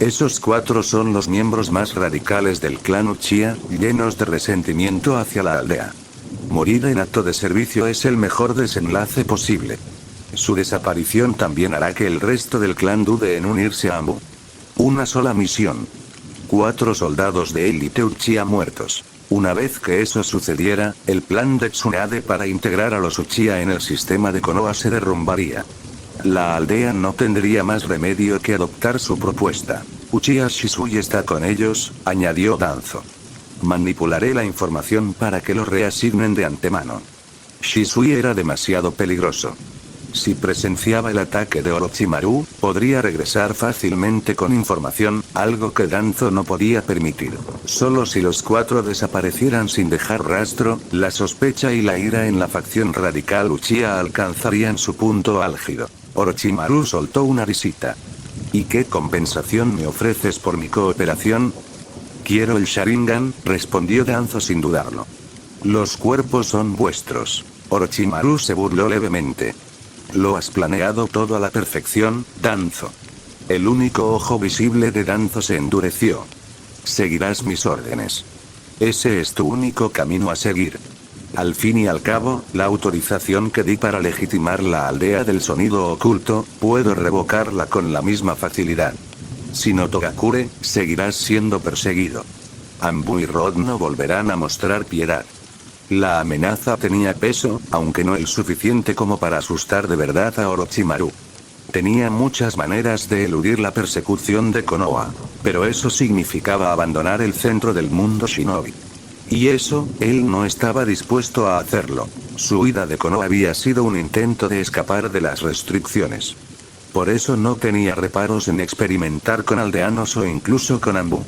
Esos 4 son los miembros más radicales del clan Uchiha, llenos de resentimiento hacia la aldea. Morir en acto de servicio es el mejor desenlace posible. Su desaparición también hará que el resto del clan dude en unirse a Anbu. Una sola misión. 4 soldados de élite Uchiha muertos. Una vez que eso sucediera, el plan de Tsunade para integrar a los Uchiha en el sistema de Konoha se derrumbaría. La aldea no tendría más remedio que adoptar su propuesta. Uchiha Shisui está con ellos, añadió Danzo. Manipularé la información para que lo reasignen de antemano. Shisui era demasiado peligroso. Si presenciaba el ataque de Orochimaru, podría regresar fácilmente con información, algo que Danzo no podía permitir. Solo si los 4 desaparecieran sin dejar rastro, la sospecha y la ira en la facción radical Uchiha alcanzarían su punto álgido. Orochimaru soltó una risita. ¿Y qué compensación me ofreces por mi cooperación? Quiero el Sharingan, respondió Danzo sin dudarlo. Los cuerpos son vuestros. Orochimaru se burló levemente. Lo has planeado todo a la perfección, Danzo. El único ojo visible de Danzo se endureció. Seguirás mis órdenes. Ese es tu único camino a seguir. Al fin y al cabo, la autorización que di para legitimar la aldea del sonido oculto, puedo revocarla con la misma facilidad. Si no Togakure, seguirás siendo perseguido. Anbu y Rod no volverán a mostrar piedad. La amenaza tenía peso, aunque no el suficiente como para asustar de verdad a Orochimaru. Tenía muchas maneras de eludir la persecución de Konoha, pero eso significaba abandonar el centro del mundo shinobi. Y eso, él no estaba dispuesto a hacerlo. Su huida de Konoha había sido un intento de escapar de las restricciones. Por eso no tenía reparos en experimentar con aldeanos o incluso con Anbu.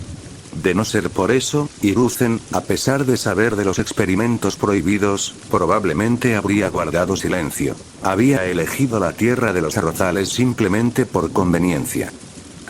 De no ser por eso, Hiruzen, a pesar de saber de los experimentos prohibidos, probablemente habría guardado silencio. Había elegido la tierra de los arrozales simplemente por conveniencia.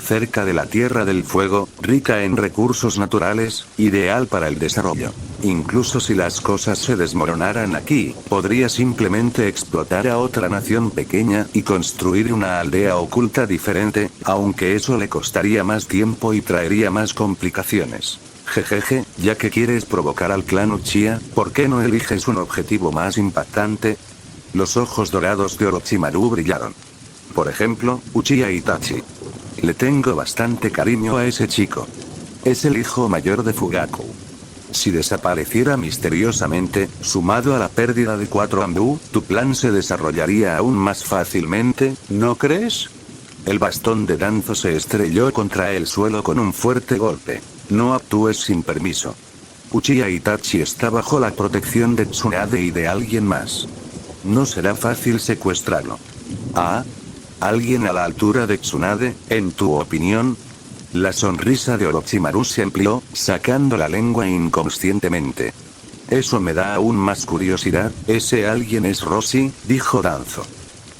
cerca de la Tierra del Fuego, rica en recursos naturales, ideal para el desarrollo. Incluso si las cosas se desmoronaran aquí, podría simplemente explotar a otra nación pequeña y construir una aldea oculta diferente, aunque eso le costaría más tiempo y traería más complicaciones. Jejeje, ya que quieres provocar al clan Uchiha, ¿por qué no eliges un objetivo más impactante? Los ojos dorados de Orochimaru brillaron. Por ejemplo, Uchiha Itachi. Le tengo bastante cariño a ese chico. Es el hijo mayor de Fugaku. Si desapareciera misteriosamente, sumado a la pérdida de 4 Anbu, tu plan se desarrollaría aún más fácilmente, ¿no crees? El bastón de Danzo se estrelló contra el suelo con un fuerte golpe. No actúes sin permiso. Uchiha Itachi está bajo la protección de Tsunade y de alguien más. No será fácil secuestrarlo. ¿Ah? ¿Alguien a la altura de Tsunade, en tu opinión? La sonrisa de Orochimaru se amplió, sacando la lengua inconscientemente. Eso me da aún más curiosidad. Ese alguien es Roshi, dijo Danzo.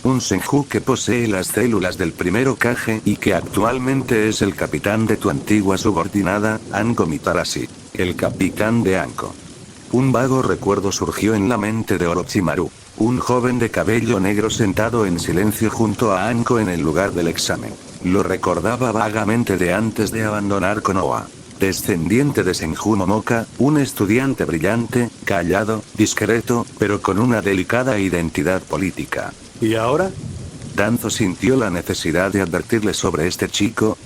Un Senju que posee las células del primer Hokage y que actualmente es el capitán de tu antigua subordinada, Anko Mitarashi, el capitán de Anko. Un vago recuerdo surgió en la mente de Orochimaru. Un joven de cabello negro sentado en silencio junto a Anko en el lugar del examen. Lo recordaba vagamente de antes de abandonar Konoha. Descendiente de Senju Momoka, un estudiante brillante, callado, discreto, pero con una delicada identidad política. ¿Y ahora? Danzo sintió la necesidad de advertirle sobre este chico.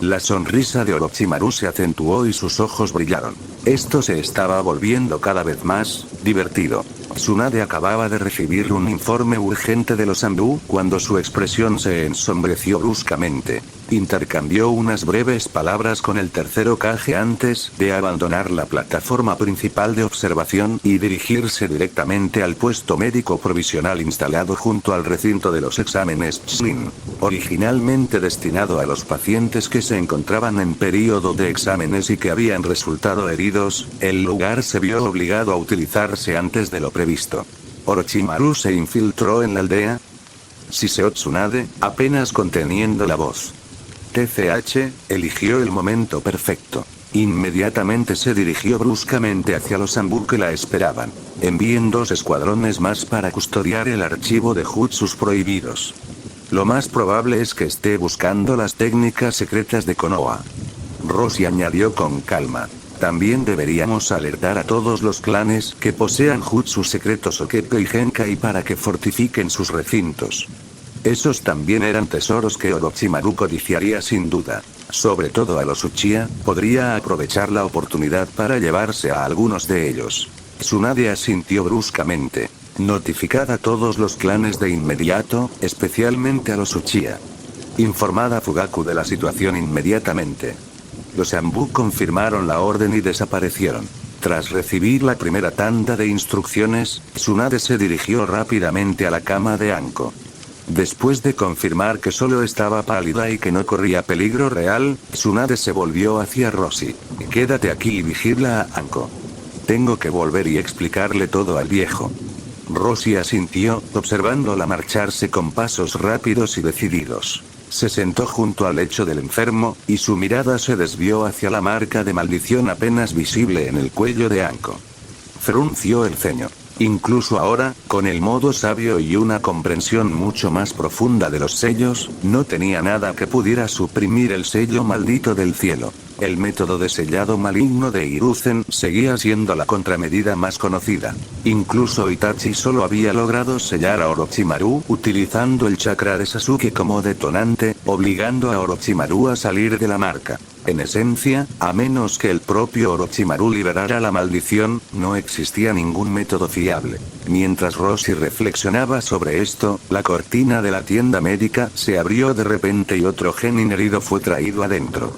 La sonrisa de Orochimaru se acentuó y sus ojos brillaron. Esto se estaba volviendo cada vez más divertido. Tsunade acababa de recibir un informe urgente de los Anbu cuando su expresión se ensombreció bruscamente. Intercambió unas breves palabras con el tercer Hokage antes de abandonar la plataforma principal de observación y dirigirse directamente al puesto médico provisional instalado junto al recinto de los exámenes Chunin. Originalmente destinado a los pacientes que se encontraban en período de exámenes y que habían resultado heridos, el lugar se vio obligado a utilizarse antes de lo previsto. Orochimaru se infiltró en la aldea. Siseó Tsunade, apenas conteniendo la voz. TCH, eligió el momento perfecto. Inmediatamente se dirigió bruscamente hacia los Anbu que la esperaban. Envíen 2 escuadrones más para custodiar el archivo de jutsus prohibidos. Lo más probable es que esté buscando las técnicas secretas de Konoha. Roshi añadió con calma. También deberíamos alertar a todos los clanes que posean jutsus secretos Okeko y Genkai para que fortifiquen sus recintos. Esos también eran tesoros que Orochimaru codiciaría sin duda. Sobre todo a los Uchiha, podría aprovechar la oportunidad para llevarse a algunos de ellos. Tsunade asintió bruscamente. Notificad a todos los clanes de inmediato, especialmente a los Uchiha. Informad a Fugaku de la situación inmediatamente. Los Anbu confirmaron la orden y desaparecieron. Tras recibir la primera tanda de instrucciones, Tsunade se dirigió rápidamente a la cama de Anko. Después de confirmar que solo estaba pálida y que no corría peligro real, Tsunade se volvió hacia Roshi. Quédate aquí y vigila a Anko. Tengo que volver y explicarle todo al viejo. Roshi asintió, observándola marcharse con pasos rápidos y decididos. Se sentó junto al lecho del enfermo, y su mirada se desvió hacia la marca de maldición apenas visible en el cuello de Anko. Frunció el ceño. Incluso ahora, con el modo sabio y una comprensión mucho más profunda de los sellos, no tenía nada que pudiera suprimir el sello maldito del cielo. El método de sellado maligno de Hiruzen seguía siendo la contramedida más conocida. Incluso Itachi solo había logrado sellar a Orochimaru utilizando el chakra de Sasuke como detonante, obligando a Orochimaru a salir de la marca. En esencia, a menos que el propio Orochimaru liberara la maldición, no existía ningún método fiable. Mientras Roshi reflexionaba sobre esto, la cortina de la tienda médica se abrió de repente y otro genin herido fue traído adentro.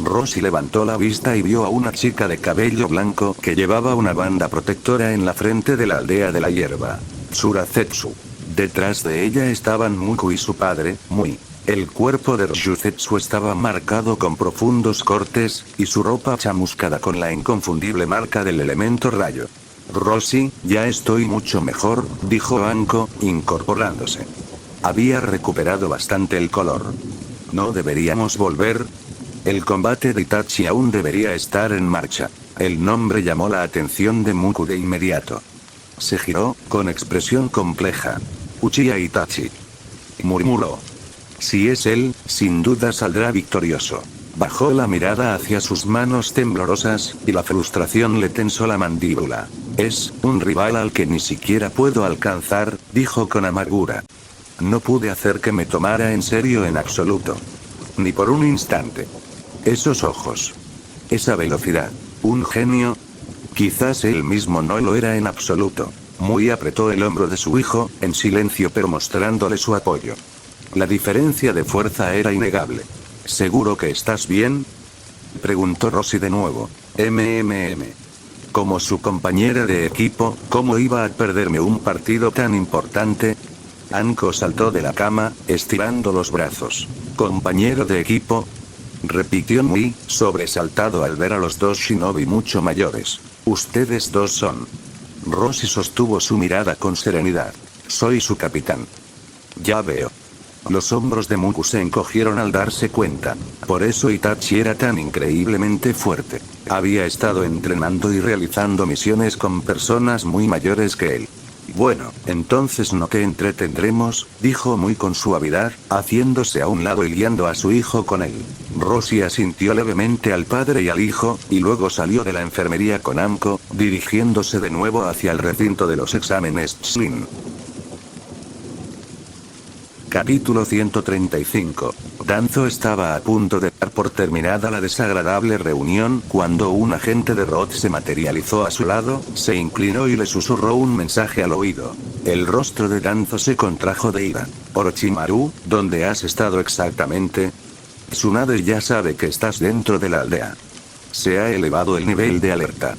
Roshi levantó la vista y vio a una chica de cabello blanco que llevaba una banda protectora en la frente de la aldea de la hierba. Tsuratsetsu. Detrás de ella estaban Muku y su padre, Mui. El cuerpo de Ryuzetsu estaba marcado con profundos cortes, y su ropa chamuscada con la inconfundible marca del elemento rayo. Roshi, ya estoy mucho mejor, dijo Anko, incorporándose. Había recuperado bastante el color. ¿No deberíamos volver? El combate de Itachi aún debería estar en marcha. El nombre llamó la atención de Muku de inmediato. Se giró, con expresión compleja. Uchiha Itachi. Murmuró. Si es él, sin duda saldrá victorioso. Bajó la mirada hacia sus manos temblorosas, y la frustración le tensó la mandíbula. Es un rival al que ni siquiera puedo alcanzar, dijo con amargura. No pude hacer que me tomara en serio en absoluto. Ni por un instante. Esos ojos. Esa velocidad. ¿Un genio? Quizás él mismo no lo era en absoluto. Muy apretó el hombro de su hijo, en silencio pero mostrándole su apoyo. La diferencia de fuerza era innegable. ¿Seguro que estás bien?, preguntó Roshi de nuevo. Como su compañera de equipo, ¿cómo iba a perderme un partido tan importante? Anko saltó de la cama, estirando los brazos. ¿Compañero de equipo?, repitió muy, sobresaltado al ver a los dos shinobi mucho mayores. Ustedes dos son. Roshi sostuvo su mirada con serenidad. Soy su capitán. Ya veo. Los hombros de Muku se encogieron al darse cuenta. Por eso Itachi era tan increíblemente fuerte. Había estado entrenando y realizando misiones con personas muy mayores que él. Bueno, entonces no te entretendremos, dijo muy con suavidad, haciéndose a un lado y guiando a su hijo con él. Roshi asintió levemente al padre y al hijo, y luego salió de la enfermería con Anko, dirigiéndose de nuevo hacia el recinto de los exámenes Chunin. Capítulo 135. Danzo estaba a punto de dar por terminada la desagradable reunión cuando un agente de Roth se materializó a su lado, se inclinó y le susurró un mensaje al oído. El rostro de Danzo se contrajo de ira. Orochimaru, ¿dónde has estado exactamente? Tsunade ya sabe que estás dentro de la aldea. Se ha elevado el nivel de alerta.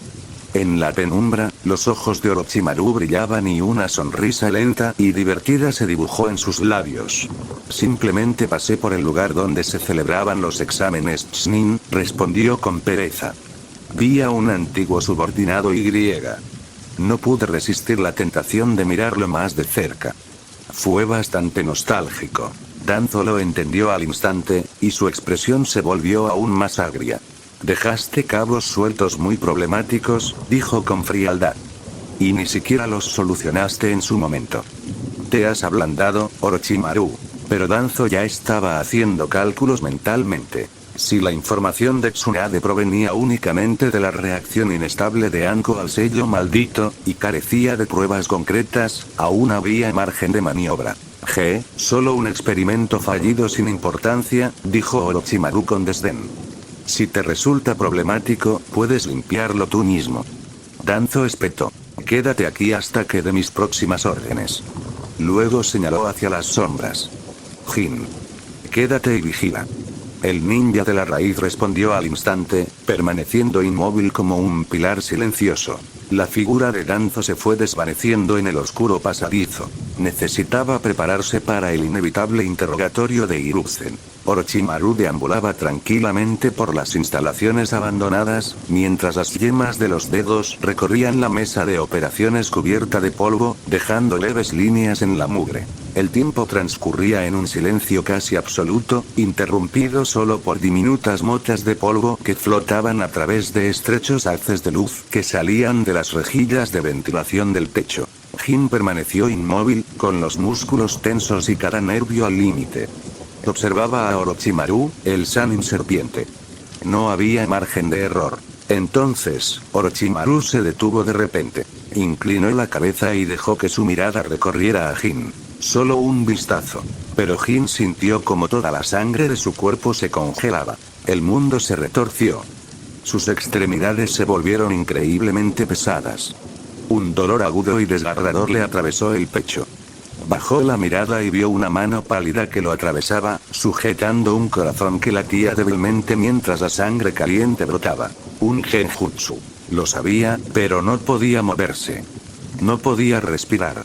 En la penumbra, los ojos de Orochimaru brillaban y una sonrisa lenta y divertida se dibujó en sus labios. Simplemente pasé por el lugar donde se celebraban los exámenes Chunin, respondió con pereza. Vi a un antiguo subordinado Y. No pude resistir la tentación de mirarlo más de cerca. Fue bastante nostálgico. Danzo lo entendió al instante, y su expresión se volvió aún más agria. Dejaste cabos sueltos muy problemáticos, dijo con frialdad. Y ni siquiera los solucionaste en su momento. Te has ablandado, Orochimaru. Pero Danzo ya estaba haciendo cálculos mentalmente. Si la información de Tsunade provenía únicamente de la reacción inestable de Anko al sello maldito, y carecía de pruebas concretas, aún había margen de maniobra. Solo un experimento fallido sin importancia, dijo Orochimaru con desdén. Si te resulta problemático, puedes limpiarlo tú mismo. Danzo espetó. Quédate aquí hasta que dé mis próximas órdenes. Luego señaló hacia las sombras. Jin. Quédate y vigila. El ninja de la raíz respondió al instante, permaneciendo inmóvil como un pilar silencioso. La figura de Danzo se fue desvaneciendo en el oscuro pasadizo. Necesitaba prepararse para el inevitable interrogatorio de Hiruzen. Orochimaru deambulaba tranquilamente por las instalaciones abandonadas, mientras las yemas de los dedos recorrían la mesa de operaciones cubierta de polvo, dejando leves líneas en la mugre. El tiempo transcurría en un silencio casi absoluto, interrumpido solo por diminutas motas de polvo que flotaban a través de estrechos haces de luz que salían de las rejillas de ventilación del techo. Jin permaneció inmóvil, con los músculos tensos y cada nervio al límite. Observaba a Orochimaru, el Sannin serpiente. No había margen de error. Entonces, Orochimaru se detuvo de repente. Inclinó la cabeza y dejó que su mirada recorriera a Jin. Solo un vistazo. Pero Jin sintió como toda la sangre de su cuerpo se congelaba. El mundo se retorció. Sus extremidades se volvieron increíblemente pesadas. Un dolor agudo y desgarrador le atravesó el pecho. Bajó la mirada y vio una mano pálida que lo atravesaba, sujetando un corazón que latía débilmente mientras la sangre caliente brotaba. Un genjutsu. Lo sabía, pero no podía moverse. No podía respirar.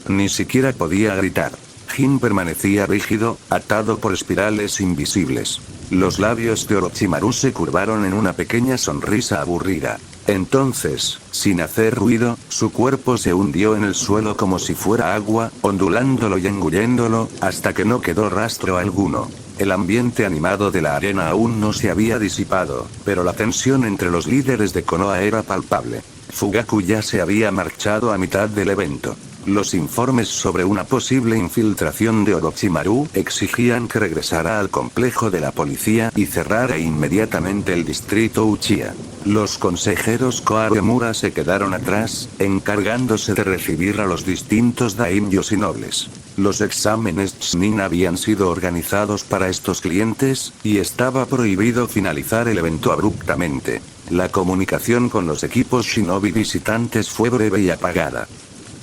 Ni siquiera podía gritar. Jin permanecía rígido, atado por espirales invisibles. Los labios de Orochimaru se curvaron en una pequeña sonrisa aburrida. Entonces, sin hacer ruido, su cuerpo se hundió en el suelo como si fuera agua, ondulándolo y engulléndolo, hasta que no quedó rastro alguno. El ambiente animado de la arena aún no se había disipado, pero la tensión entre los líderes de Konoha era palpable. Fugaku ya se había marchado a mitad del evento. Los informes sobre una posible infiltración de Orochimaru exigían que regresara al complejo de la policía y cerrara inmediatamente el distrito Uchiha. Los consejeros Kohagemura se quedaron atrás, encargándose de recibir a los distintos daimyos y nobles. Los exámenes Chunin habían sido organizados para estos clientes, y estaba prohibido finalizar el evento abruptamente. La comunicación con los equipos shinobi visitantes fue breve y apagada.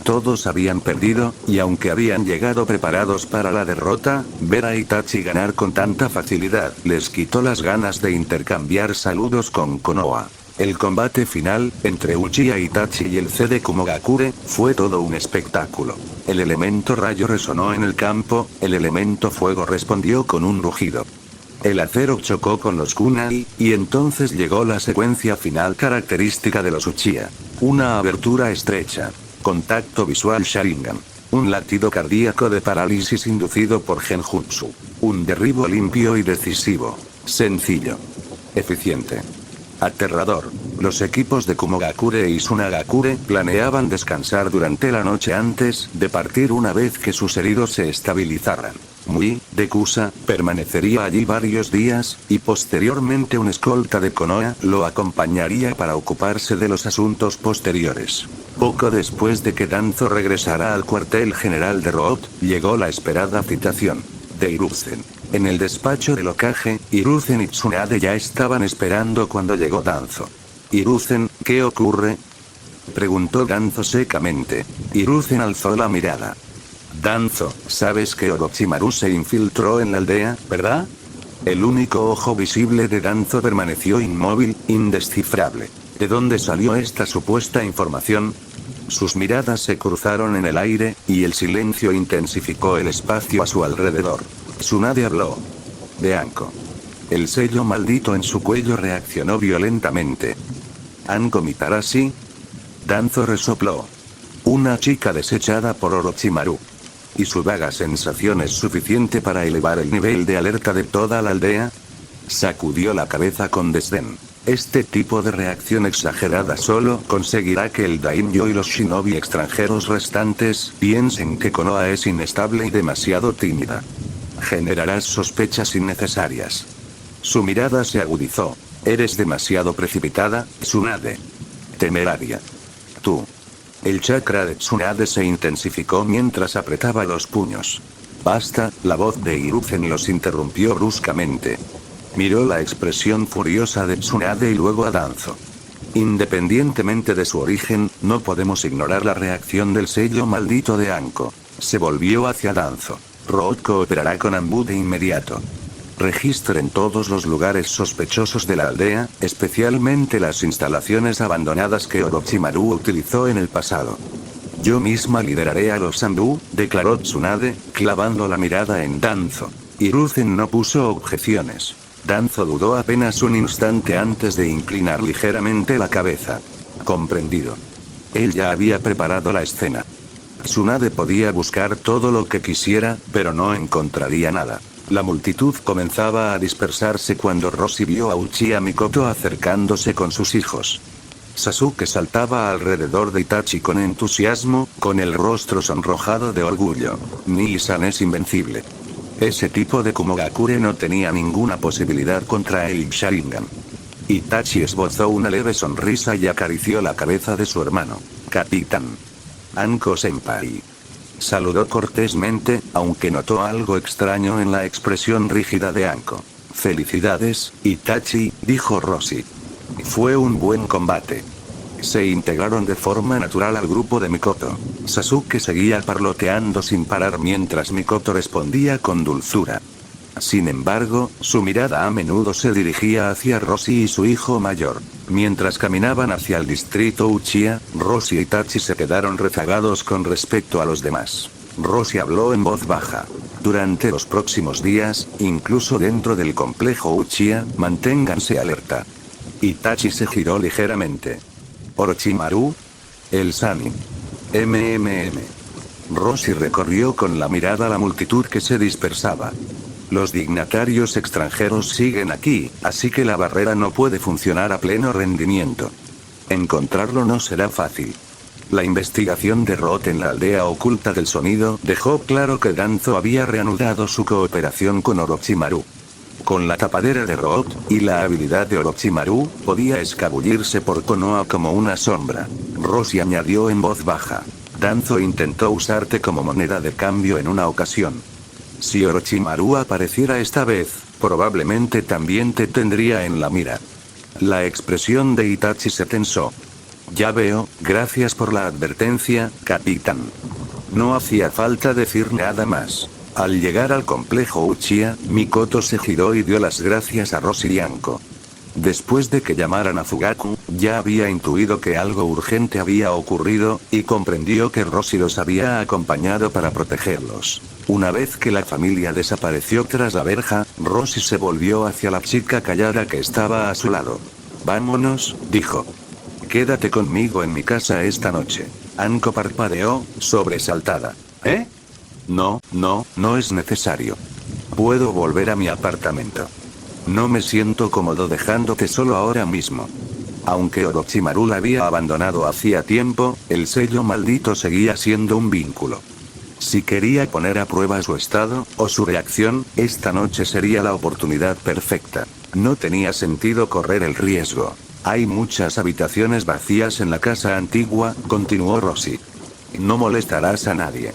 Todos habían perdido, y aunque habían llegado preparados para la derrota, ver a Itachi ganar con tanta facilidad les quitó las ganas de intercambiar saludos con Konoha. El combate final, entre Uchiha Itachi y el C de Kumogakure, fue todo un espectáculo. El elemento rayo resonó en el campo, el elemento fuego respondió con un rugido. El acero chocó con los kunai, y entonces llegó la secuencia final característica de los Uchiha. Una abertura estrecha. Contacto visual Sharingan. Un latido cardíaco de parálisis inducido por Genjutsu. Un derribo limpio y decisivo. Sencillo. Eficiente. Aterrador. Los equipos de Kumogakure y Sunagakure planeaban descansar durante la noche antes de partir una vez que sus heridos se estabilizaran. Mui, de Kusa, permanecería allí varios días, y posteriormente un escolta de Konoha lo acompañaría para ocuparse de los asuntos posteriores. Poco después de que Danzo regresara al cuartel general de Root, llegó la esperada citación de Hiruzen. En el despacho del Hokage, Hiruzen y Tsunade ya estaban esperando cuando llegó Danzo. «Hiruzen, ¿qué ocurre?», preguntó Danzo secamente. Hiruzen alzó la mirada. «Danzo, sabes que Orochimaru se infiltró en la aldea, ¿verdad?». El único ojo visible de Danzo permaneció inmóvil, indescifrable. ¿De dónde salió esta supuesta información? Sus miradas se cruzaron en el aire, y el silencio intensificó el espacio a su alrededor. Tsunade habló. De Anko. El sello maldito en su cuello reaccionó violentamente. ¿Anko Mitarashi? Danzo resopló. Una chica desechada por Orochimaru. ¿Y su vaga sensación es suficiente para elevar el nivel de alerta de toda la aldea? Sacudió la cabeza con desdén. Este tipo de reacción exagerada solo conseguirá que el daimyo y los shinobi extranjeros restantes piensen que Konoha es inestable y demasiado tímida. Generarás sospechas innecesarias. Su mirada se agudizó. Eres demasiado precipitada, Tsunade. Temeraria. Tú. El chakra de Tsunade se intensificó mientras apretaba los puños. Basta, la voz de Hiruzen los interrumpió bruscamente. Miró la expresión furiosa de Tsunade y luego a Danzo. Independientemente de su origen, no podemos ignorar la reacción del sello maldito de Anko. Se volvió hacia Danzo. Root cooperará con Anbu de inmediato. Registren todos los lugares sospechosos de la aldea, especialmente las instalaciones abandonadas que Orochimaru utilizó en el pasado. Yo misma lideraré a los Anbu, declaró Tsunade, clavando la mirada en Danzo. Hiruzen no puso objeciones. Danzo dudó apenas un instante antes de inclinar ligeramente la cabeza. Comprendido. Él ya había preparado la escena. Tsunade podía buscar todo lo que quisiera, pero no encontraría nada. La multitud comenzaba a dispersarse cuando Roshi vio a Uchiha Mikoto acercándose con sus hijos. Sasuke saltaba alrededor de Itachi con entusiasmo, con el rostro sonrojado de orgullo. Nii-san es invencible. Ese tipo de Kumogakure no tenía ninguna posibilidad contra el Sharingan. Itachi esbozó una leve sonrisa y acarició la cabeza de su hermano. Capitán. Anko-senpai. Saludó cortésmente, aunque notó algo extraño en la expresión rígida de Anko. Felicidades, Itachi, dijo Roshi. Fue un buen combate. Se integraron de forma natural al grupo de Mikoto. Sasuke seguía parloteando sin parar mientras Mikoto respondía con dulzura. Sin embargo, su mirada a menudo se dirigía hacia Roshi y su hijo mayor. Mientras caminaban hacia el distrito Uchiha, Roshi y Itachi se quedaron rezagados con respecto a los demás. Roshi habló en voz baja. Durante los próximos días, incluso dentro del complejo Uchiha, manténganse alerta. Itachi se giró ligeramente. Orochimaru. El Sanin. MMM. Roshi recorrió con la mirada la multitud que se dispersaba. Los dignatarios extranjeros siguen aquí, así que la barrera no puede funcionar a pleno rendimiento. Encontrarlo no será fácil. La investigación de Roth en la aldea oculta del sonido dejó claro que Danzo había reanudado su cooperación con Orochimaru. Con la tapadera de Roth y la habilidad de Orochimaru, podía escabullirse por Konoha como una sombra. Roshi añadió en voz baja. Danzo intentó usarte como moneda de cambio en una ocasión. Si Orochimaru apareciera esta vez, probablemente también te tendría en la mira. La expresión de Itachi se tensó. Ya veo, gracias por la advertencia, capitán. No hacía falta decir nada más. Al llegar al complejo Uchiha, Mikoto se giró y dio las gracias a Roshi y Anko. Después de que llamaran a Fugaku, ya había intuido que algo urgente había ocurrido, y comprendió que Roshi los había acompañado para protegerlos. Una vez que la familia desapareció tras la verja, Roshi se volvió hacia la chica callada que estaba a su lado. Vámonos, dijo. Quédate conmigo en mi casa esta noche. Anko parpadeó, sobresaltada. ¿Eh? No es necesario. Puedo volver a mi apartamento. No me siento cómodo dejándote solo ahora mismo. Aunque Orochimaru la había abandonado hacía tiempo, el sello maldito seguía siendo un vínculo. Si quería poner a prueba su estado, o su reacción, esta noche sería la oportunidad perfecta. No tenía sentido correr el riesgo. Hay muchas habitaciones vacías en la casa antigua, continuó Roshi. No molestarás a nadie.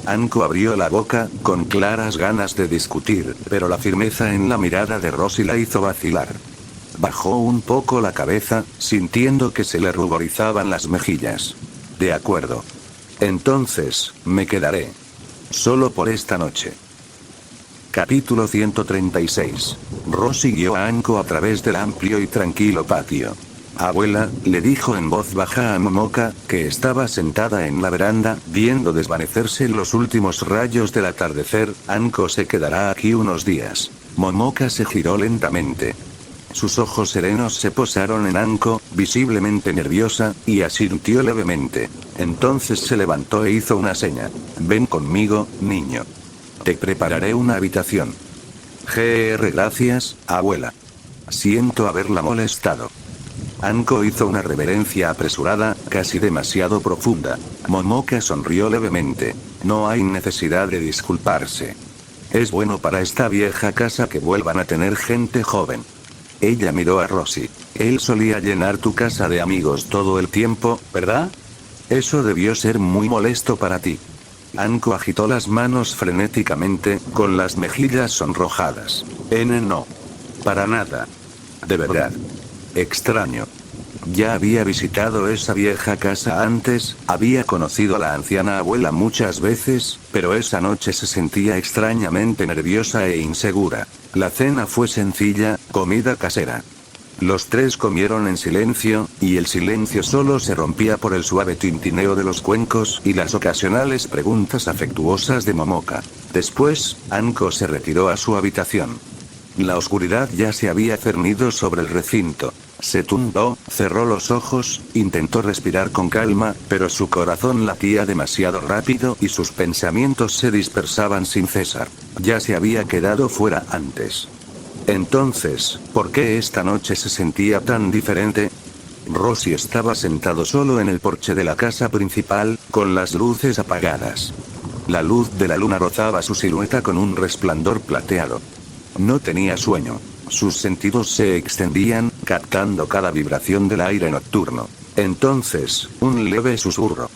Anko abrió la boca, con claras ganas de discutir, pero la firmeza en la mirada de Roshi la hizo vacilar. Bajó un poco la cabeza, sintiendo que se le ruborizaban las mejillas. De acuerdo. Entonces, me quedaré. Solo por esta noche. Capítulo 136. Roshi guió a Anko a través del amplio y tranquilo patio. Abuela, le dijo en voz baja a Momoka, que estaba sentada en la veranda, viendo desvanecerse los últimos rayos del atardecer. Anko se quedará aquí unos días. Momoka se giró lentamente. Sus ojos serenos se posaron en Anko, visiblemente nerviosa, y asintió levemente. Entonces se levantó e hizo una seña. Ven conmigo, niño. Te prepararé una habitación. Gracias, abuela. Siento haberla molestado. Anko hizo una reverencia apresurada, casi demasiado profunda. Momoka sonrió levemente. No hay necesidad de disculparse. Es bueno para esta vieja casa que vuelvan a tener gente joven. Ella miró a Roshi. Él solía llenar tu casa de amigos todo el tiempo, ¿verdad? Eso debió ser muy molesto para ti. Anko agitó las manos frenéticamente, con las mejillas sonrojadas. No. Para nada. De verdad. Extraño. Ya había visitado esa vieja casa antes, había conocido a la anciana abuela muchas veces, pero esa noche se sentía extrañamente nerviosa e insegura. La cena fue sencilla, comida casera. Los tres comieron en silencio, y el silencio solo se rompía por el suave tintineo de los cuencos y las ocasionales preguntas afectuosas de Momoka. Después, Anko se retiró a su habitación. La oscuridad ya se había cernido sobre el recinto. Se tumbó, cerró los ojos, intentó respirar con calma, pero su corazón latía demasiado rápido y sus pensamientos se dispersaban sin cesar. Ya se había quedado fuera antes. Entonces, ¿por qué esta noche se sentía tan diferente? Roshi estaba sentado solo en el porche de la casa principal, con las luces apagadas. La luz de la luna rozaba su silueta con un resplandor plateado. No tenía sueño. Sus sentidos se extendían, captando cada vibración del aire nocturno. Entonces, un leve susurro.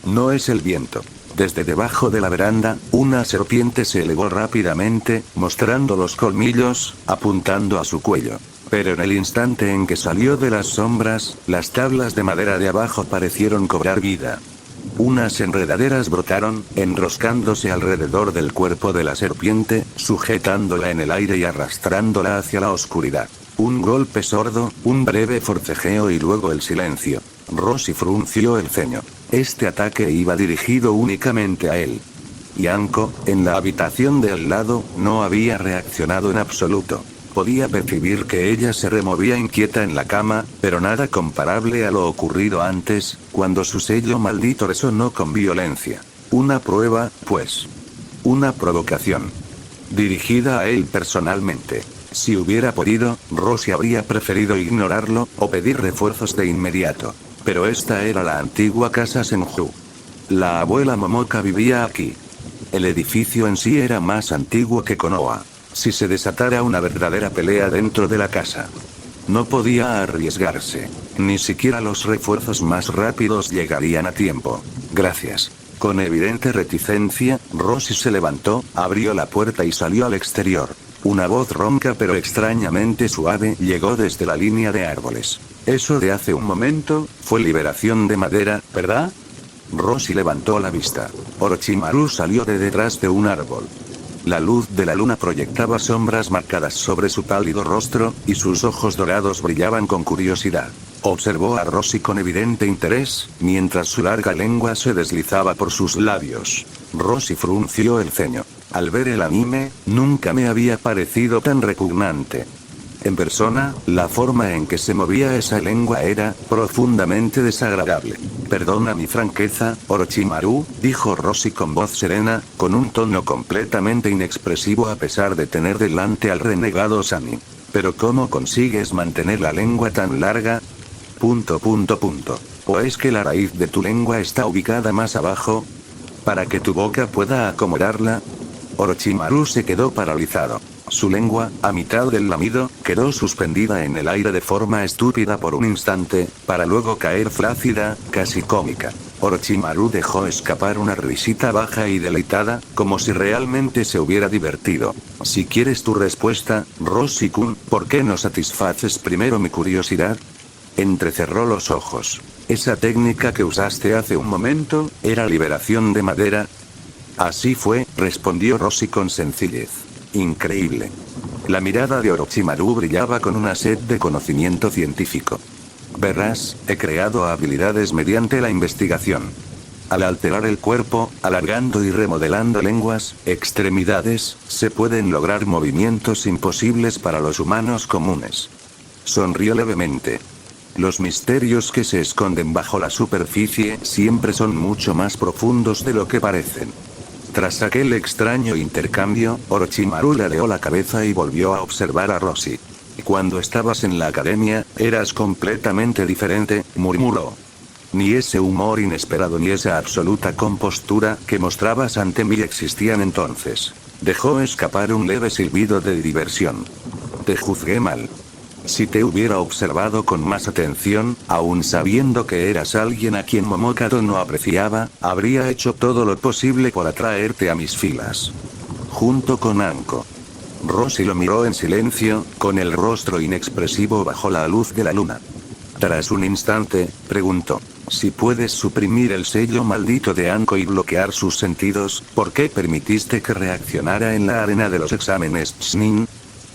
No es el viento. Desde debajo de la veranda, una serpiente se elevó rápidamente, mostrando los colmillos, apuntando a su cuello. Pero en el instante en que salió de las sombras, las tablas de madera de abajo parecieron cobrar vida. Unas enredaderas brotaron, enroscándose alrededor del cuerpo de la serpiente, sujetándola en el aire y arrastrándola hacia la oscuridad. Un golpe sordo, un breve forcejeo y luego el silencio. Roshi frunció el ceño. Este ataque iba dirigido únicamente a él. Y Anko, en la habitación de al lado, no había reaccionado en absoluto. Podía percibir que ella se removía inquieta en la cama, pero nada comparable a lo ocurrido antes, cuando su sello maldito resonó con violencia. Una prueba, pues. Una provocación. dirigida a él personalmente. Si hubiera podido, Rosie habría preferido ignorarlo, o pedir refuerzos de inmediato. Pero esta era la antigua casa Senju. La abuela Momoka vivía aquí. El edificio en sí era más antiguo que Konoha. Si se desatara una verdadera pelea dentro de la casa, no podía arriesgarse. Ni siquiera los refuerzos más rápidos llegarían a tiempo. Gracias. Con evidente reticencia, Rosie se levantó, abrió la puerta y salió al exterior. Una voz ronca pero extrañamente suave llegó desde la línea de árboles. Eso de hace un momento, fue liberación de madera, ¿verdad? Rosie levantó la vista. Orochimaru salió de detrás de un árbol. La luz de la luna proyectaba sombras marcadas sobre su pálido rostro, y sus ojos dorados brillaban con curiosidad. Observó a Rosie con evidente interés, mientras su larga lengua se deslizaba por sus labios. Rosie frunció el ceño. Al ver el anime, nunca me había parecido tan repugnante. En persona, la forma en que se movía esa lengua era profundamente desagradable. Perdona mi franqueza, Orochimaru, dijo Rosie con voz serena, con un tono completamente inexpresivo a pesar de tener delante al renegado Sannin. Pero ¿cómo consigues mantener la lengua tan larga? ... ¿O es que la raíz de tu lengua está ubicada más abajo? ¿Para que tu boca pueda acomodarla? Orochimaru se quedó paralizado. Su lengua, a mitad del lamido, quedó suspendida en el aire de forma estúpida por un instante, para luego caer flácida, casi cómica. Orochimaru dejó escapar una risita baja y deleitada, como si realmente se hubiera divertido. Si quieres tu respuesta, Rosie-kun, ¿por qué no satisfaces primero mi curiosidad? Entrecerró los ojos. Esa técnica que usaste hace un momento, ¿era liberación de madera? Así fue, respondió Rosie con sencillez. Increíble. La mirada de Orochimaru brillaba con una sed de conocimiento científico. Verás, he creado habilidades mediante la investigación. Al alterar el cuerpo, alargando y remodelando lenguas, extremidades, se pueden lograr movimientos imposibles para los humanos comunes. Sonrió levemente. Los misterios que se esconden bajo la superficie siempre son mucho más profundos de lo que parecen. Tras aquel extraño intercambio, Orochimaru ladeó la cabeza y volvió a observar a Rosie. Cuando estabas en la academia, eras completamente diferente, murmuró. Ni ese humor inesperado ni esa absoluta compostura que mostrabas ante mí existían entonces. Dejó escapar un leve silbido de diversión. Te juzgué mal. Si te hubiera observado con más atención, aun sabiendo que eras alguien a quien Momokado no apreciaba, habría hecho todo lo posible por atraerte a mis filas. Junto con Anko. Rosie lo miró en silencio, con el rostro inexpresivo bajo la luz de la luna. Tras un instante, preguntó. Si puedes suprimir el sello maldito de Anko y bloquear sus sentidos, ¿por qué permitiste que reaccionara en la arena de los exámenes Chunin?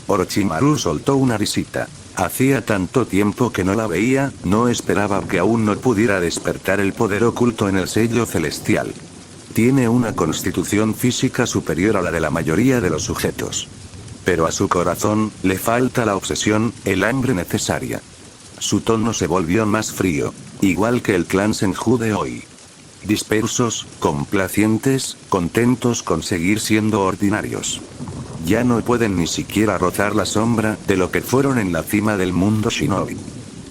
Orochimaru soltó una risita. Hacía tanto tiempo que no la veía, no esperaba que aún no pudiera despertar el poder oculto en el sello celestial. Tiene una constitución física superior a la de la mayoría de los sujetos. Pero a su corazón, le falta la obsesión, el hambre necesaria. Su tono se volvió más frío. Igual que el clan Senju de hoy. Dispersos, complacientes, contentos con seguir siendo ordinarios. Ya no pueden ni siquiera rozar la sombra de lo que fueron en la cima del mundo shinobi.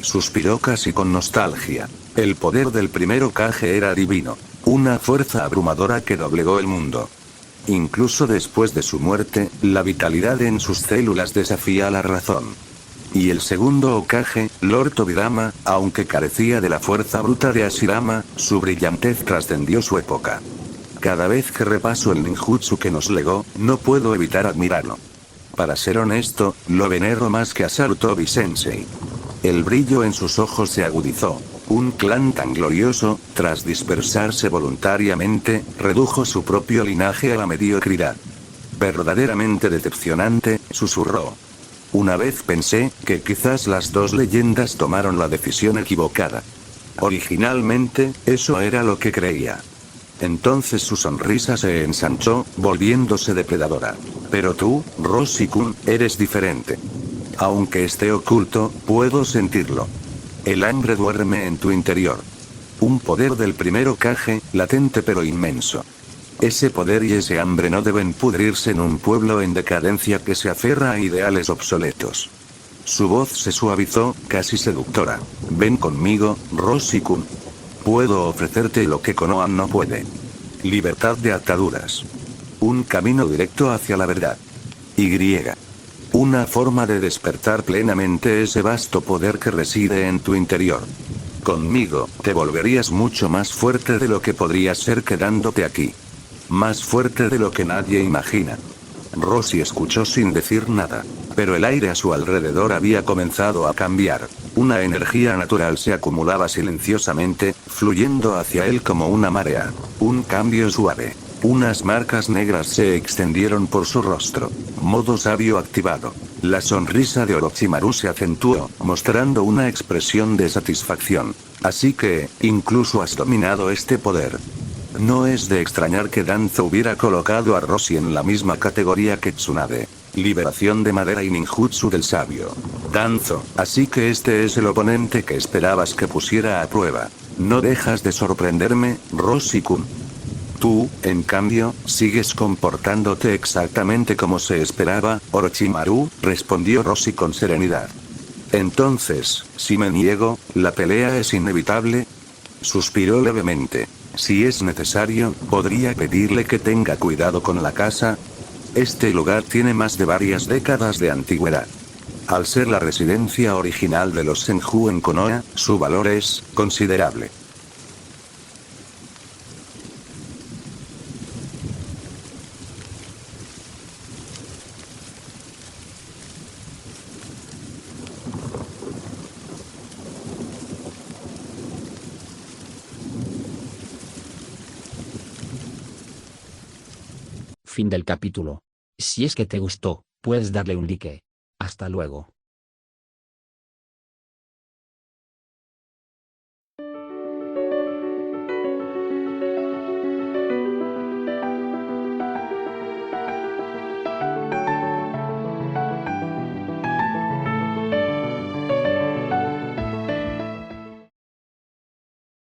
Suspiró casi con nostalgia. El poder del primer Hokage era divino. Una fuerza abrumadora que doblegó el mundo. Incluso después de su muerte, la vitalidad en sus células desafía la razón. Y el segundo Hokage, Lord Tobirama, aunque carecía de la fuerza bruta de Hashirama, su brillantez trascendió su época. Cada vez que repaso el ninjutsu que nos legó, no puedo evitar admirarlo. Para ser honesto, lo venero más que a Sarutobi Sensei. El brillo en sus ojos se agudizó. Un clan tan glorioso, tras dispersarse voluntariamente, redujo su propio linaje a la mediocridad. Verdaderamente decepcionante, susurró. Una vez pensé que quizás las dos leyendas tomaron la decisión equivocada. Originalmente, eso era lo que creía. Entonces su sonrisa se ensanchó, volviéndose depredadora. Pero tú, Rosie-kun, eres diferente. Aunque esté oculto, puedo sentirlo. El hambre duerme en tu interior. Un poder del primer Hokage, latente pero inmenso. Ese poder y ese hambre no deben pudrirse en un pueblo en decadencia que se aferra a ideales obsoletos. Su voz se suavizó, casi seductora. Ven conmigo, Roshi-kun. Puedo ofrecerte lo que Konoha no puede. Libertad de ataduras. Un camino directo hacia la verdad. Y. Una forma de despertar plenamente ese vasto poder que reside en tu interior. Conmigo, te volverías mucho más fuerte de lo que podrías ser quedándote aquí. Más fuerte de lo que nadie imagina. Roshi escuchó sin decir nada, pero el aire a su alrededor había comenzado a cambiar. Una energía natural se acumulaba silenciosamente, fluyendo hacia él como una marea. Un cambio suave. Unas marcas negras se extendieron por su rostro. Modo sabio activado. La sonrisa de Orochimaru se acentuó, mostrando una expresión de satisfacción. Así que, incluso has dominado este poder. No es de extrañar que Danzo hubiera colocado a Roshi en la misma categoría que Tsunade. Liberación de madera y ninjutsu del sabio. Danzo, así que este es el oponente que esperabas que pusiera a prueba. No dejas de sorprenderme, Roshi-kun. Tú, en cambio, sigues comportándote exactamente como se esperaba, Orochimaru, respondió Roshi con serenidad. Entonces, si me niego, ¿la pelea es inevitable? Suspiró levemente. Si es necesario, ¿podría pedirle que tenga cuidado con la casa? Este lugar tiene más de varias décadas de antigüedad. Al ser la residencia original de los Senju en Konoha, su valor es considerable. Fin del capítulo. Si es que te gustó, puedes darle un like. Hasta luego.